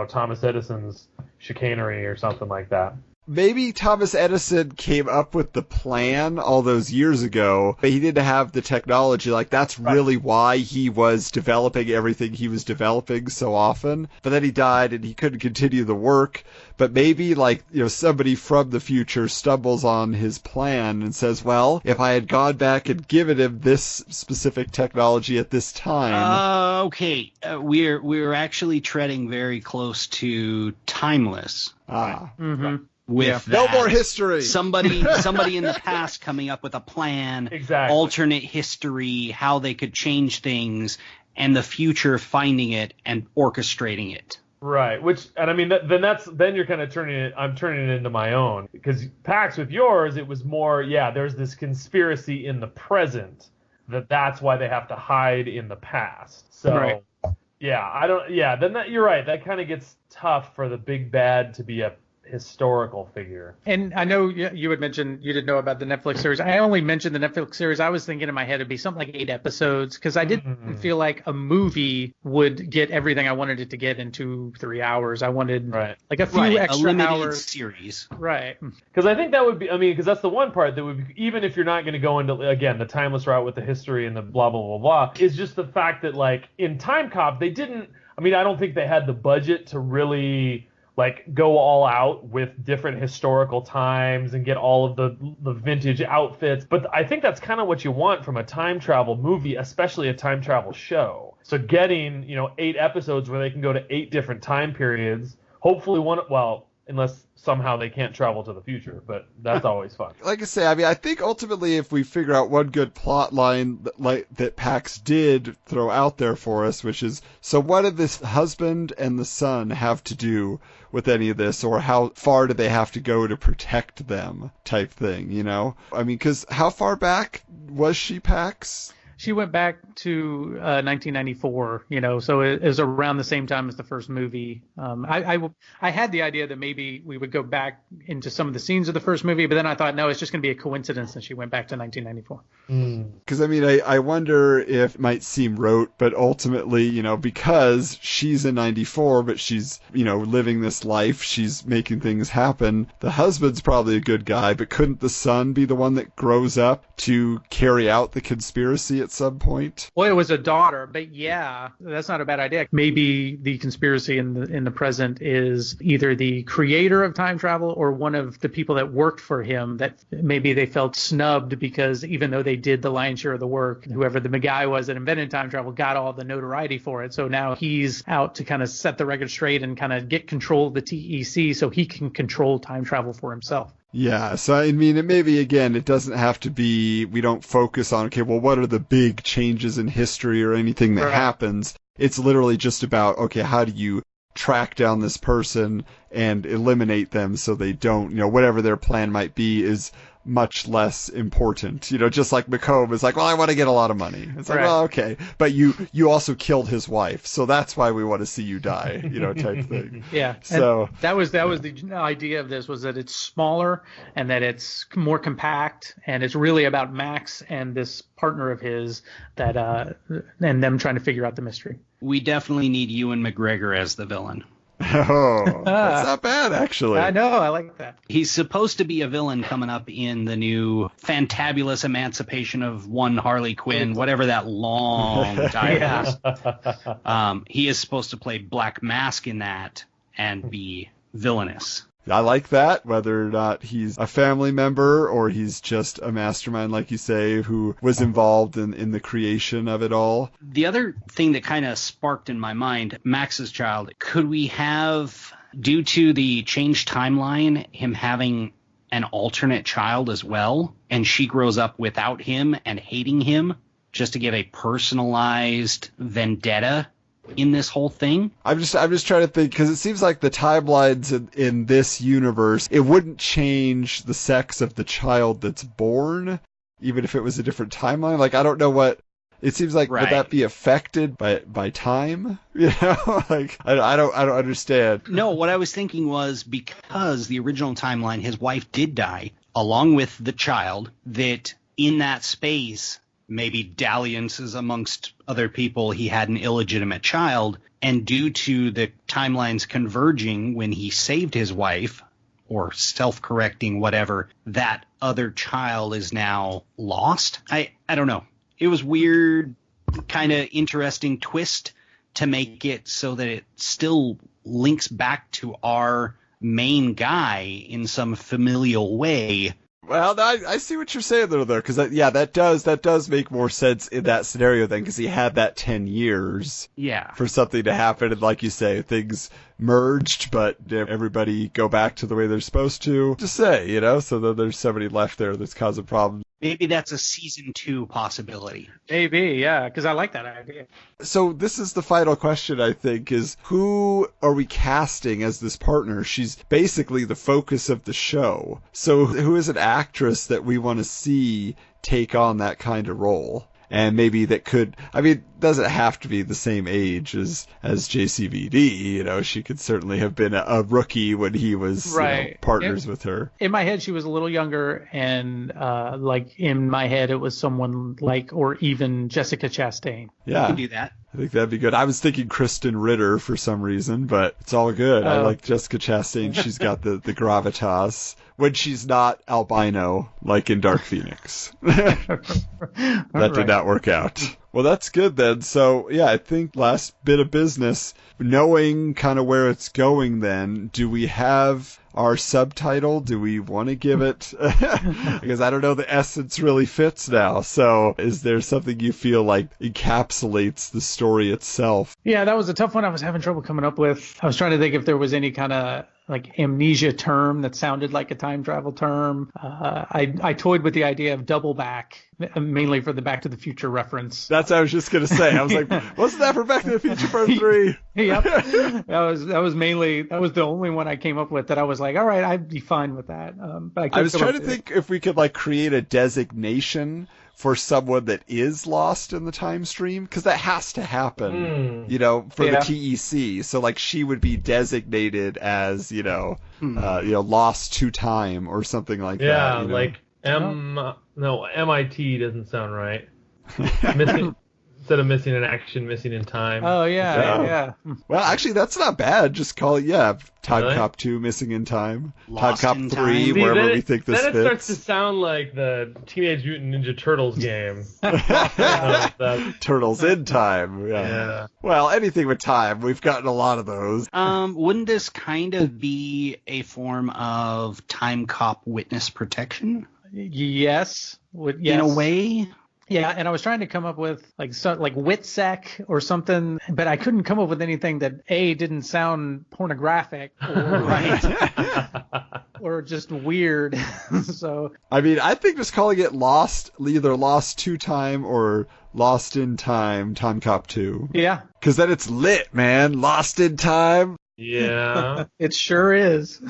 Thomas Edison's chicanery or something like that. Maybe Thomas Edison came up with the plan all those years ago, but he didn't have the technology. Like, that's really why he was developing everything he was developing so often. But then he died and he couldn't continue the work. But maybe, somebody from the future stumbles on his plan and says, well, if I had gone back and given him this specific technology at this time... Okay. We're actually treading very close to Timeless. Mm-hmm. With no more history. Somebody in the past coming up with a plan, exactly. Alternate history, how they could change things, and the future finding it and orchestrating it. Right. Then you're kind of I'm turning it into my own, because Pax, with yours, it was more, there's this conspiracy in the present that's why they have to hide in the past. So right. You're right. That kind of gets tough for the big bad to be a historical figure. And I know you had mentioned you didn't know about the Netflix series. I only mentioned the Netflix series. I was thinking in my head it'd be something like 8 episodes, because I didn't feel like a movie would get everything I wanted it to get in 2-3 hours. I wanted like a few extra a limited hours. Series. Right. Because I think that would be, because that's the one part that would be, even if you're not going to go into, again, the timeless route with the history and the blah, blah, blah, blah, is just the fact that, in Timecop, they didn't, I don't think they had the budget to really go all out with different historical times and get all of the vintage outfits. But I think that's kind of what you want from a time travel movie, especially a time travel show. So getting, 8 episodes where they can go to 8 different time periods, hopefully unless somehow they can't travel to the future, but that's always fun. Like I say, I think ultimately if we figure out one good plot line that Pax did throw out there for us, which is, so what did this husband and the son have to do with any of this, or how far do they have to go to protect them type thing, because how far back was she, Pax? She went back to 1994, so it was around the same time as the first movie. I had the idea that maybe we would go back into some of the scenes of the first movie, but then I thought, no, it's just going to be a coincidence that she went back to 1994. Because, I wonder if it might seem rote, but ultimately, because she's in 94, but she's, living this life, she's making things happen, the husband's probably a good guy, but couldn't the son be the one that grows up to carry out the conspiracy at some point? Well, it was a daughter, but that's not a bad idea. Maybe the conspiracy in the present is either the creator of time travel or one of the people that worked for him, that maybe they felt snubbed because even though they did the lion's share of the work, whoever the guy was that invented time travel got all the notoriety for it. So now he's out to kind of set the record straight and kind of get control of the TEC so he can control time travel for himself. Yeah, so it doesn't have to be, we don't focus on, what are the big changes in history or anything that happens. It's literally just about, how do you track down this person and eliminate them so they don't, whatever their plan might be is much less important. Just like McComb is like, well, I want to get a lot of money. It's like, well, okay. But you also killed his wife, so that's why we want to see you die, type thing. Yeah. So and that was the idea of this, was that it's smaller and that it's more compact, and it's really about Max and this partner of his that and them trying to figure out the mystery. We definitely need Ewan McGregor as the villain. Oh, that's not bad, actually. I know, I like that. He's supposed to be a villain coming up in the new Fantabulous Emancipation of One Harley Quinn, whatever that long title is. He is supposed to play Black Mask in that and be villainous. I like that, whether or not he's a family member or he's just a mastermind, like you say, who was involved in the creation of it all. The other thing that kind of sparked in my mind, Max's child, could we have, due to the changed timeline, him having an alternate child as well, and she grows up without him and hating him, just to give a personalized vendetta in this whole thing? I'm just trying to think, because it seems like the timelines in this universe, it wouldn't change the sex of the child that's born, even if it was a different timeline. I don't know what it seems like. Would that be affected by time? I don't understand. No, what I was thinking was, because the original timeline, his wife did die, along with the child, that in that space, maybe dalliances amongst other people, he had an illegitimate child, and due to the timelines converging when he saved his wife, or self-correcting, whatever, that other child is now lost. I don't know. It was weird, kind of interesting twist to make it so that it still links back to our main guy in some familial way. Well, I see what you're saying there, because that does make more sense in that scenario then, because he had that 10 years for something to happen, and like you say, things merged, but everybody go back to the way they're supposed to say, so that there's somebody left there that's causing problems. Maybe that's a season 2 possibility. Maybe, yeah, because I like that idea. So this is the final question, I think, is who are we casting as this partner? She's basically the focus of the show. So who is an actress that we want to see take on that kind of role? And maybe that could, doesn't have to be the same age as JCVD. She could certainly have been a rookie when he was partners with her. In my head, she was a little younger, and in my head, it was someone or even Jessica Chastain. Yeah, you can do that. I think that'd be good. I was thinking Kristen Ritter for some reason, but it's all good. I like Jessica Chastain. She's got the gravitas when she's not albino, like in Dark Phoenix. That did not work out. Well, that's good then. So, yeah, I think last bit of business, knowing kind of where it's going then, do we have our subtitle? Do we want to give it? Because I don't know, the essence really fits now. So is there something you feel like encapsulates the story itself? Yeah, that was a tough one I was having trouble coming up with. I was trying to think if there was any kind of amnesia term that sounded like a time travel term. I toyed with the idea of double back, mainly for the Back to the Future reference. That's what I was just going to say. I was like, wasn't that for Back to the Future Part 3? Yep. That was the only one I came up with that I was like, all right, I'd be fine with that. But I was trying to think if we could create a designation for someone that is lost in the time stream, because that has to happen, for the TEC. So she would be designated as, lost to time or something like that. Yeah, MIT doesn't sound right. Instead of missing in action, missing in time. Oh, yeah. Well, actually, that's not bad. Just call it, Timecop 2, Missing in Time. Timecop 3, wherever we think this fits. Then it starts to sound like the Teenage Mutant Ninja Turtles game. Turtles in Time. Yeah. Well, anything with time. We've gotten a lot of those. Wouldn't this kind of be a form of Timecop witness protection? Yes. In a way? Yeah, and I was trying to come up with WITSEC or something, but I couldn't come up with anything that didn't sound pornographic or just weird. So I think just calling it Lost, either Lost to Time or Lost in Time, Timecop 2. Yeah. Because then it's lit, man. Lost in Time. Yeah. It sure is.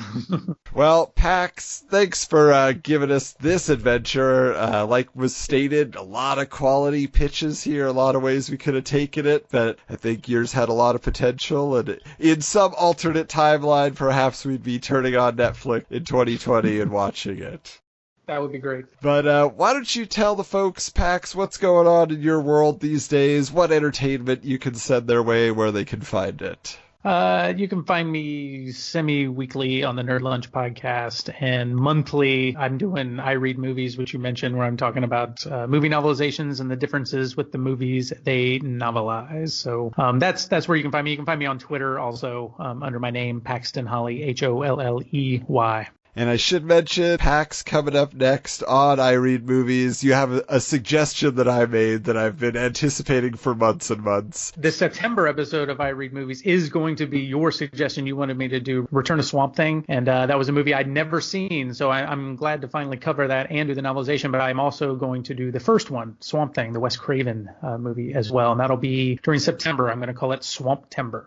Well, Pax, thanks for giving us this adventure. Like was stated, a lot of quality pitches here, a lot of ways we could have taken it, but I think yours had a lot of potential, and in some alternate timeline, perhaps we'd be turning on Netflix in 2020 and watching it. That would be great. But why don't you tell the folks, Pax, what's going on in your world these days, what entertainment you can send their way, where they can find it? You can find me semi-weekly on the Nerd Lunch podcast, and monthly I'm doing I Read Movies, which you mentioned, where I'm talking about movie novelizations and the differences with the movies they novelize. So that's where you can find me. You can find me on Twitter also under my name, Paxton Holley, Holley. And I should mention, Pax coming up next on I Read Movies. You have a suggestion that I made that I've been anticipating for months and months. The September episode of I Read Movies is going to be your suggestion. You wanted me to do Return to Swamp Thing, and that was a movie I'd never seen, so I'm glad to finally cover that and do the novelization, but I'm also going to do the first one, Swamp Thing, the Wes Craven movie as well, and that'll be during September. I'm going to call it Swamp-tember.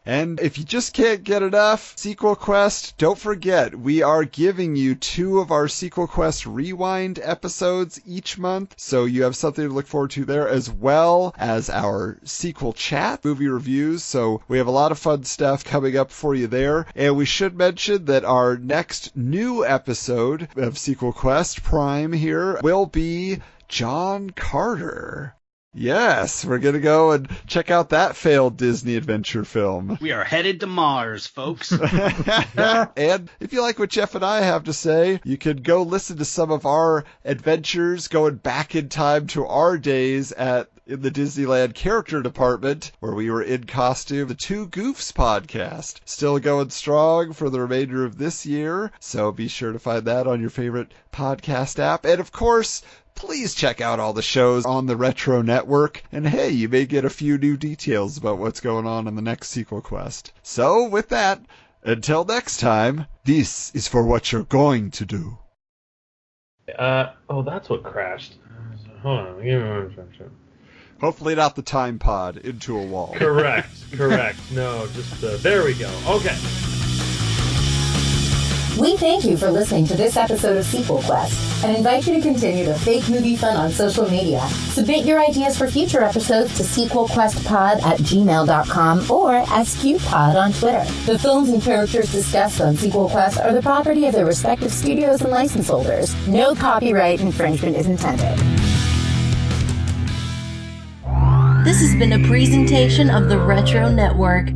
And if you just can't get enough SequelQuest, don't forget, forget, we are giving you 2 of our SequelQuest Rewind episodes each month, so you have something to look forward to there, as well as our sequel chat, movie reviews. So we have a lot of fun stuff coming up for you there. And we should mention that our next new episode of SequelQuest Prime here will be John Carter. Yes, we're going to go and check out that failed Disney adventure film. We are headed to Mars, folks. And if you like what Jeff and I have to say, you can go listen to some of our adventures going back in time to our days in the Disneyland character department, where we were in costume. The Two Goofs podcast, still going strong for the remainder of this year, so be sure to find that on your favorite podcast app. And of course, please check out all the shows on the Retro Network, and hey, you may get a few new details about what's going on in the next SequelQuest. So, with that, until next time, this is for what you're going to do. That's what crashed. Hold on, give me one second. Hopefully not the time pod into a wall. Correct. No, just, there we go. Okay. We thank you for listening to this episode of SequelQuest and invite you to continue the fake movie fun on social media. Submit your ideas for future episodes to sequelquestpod@gmail.com or SQPod on Twitter. The films and characters discussed on SequelQuest are the property of their respective studios and license holders. No copyright infringement is intended. This has been a presentation of the Retro Network.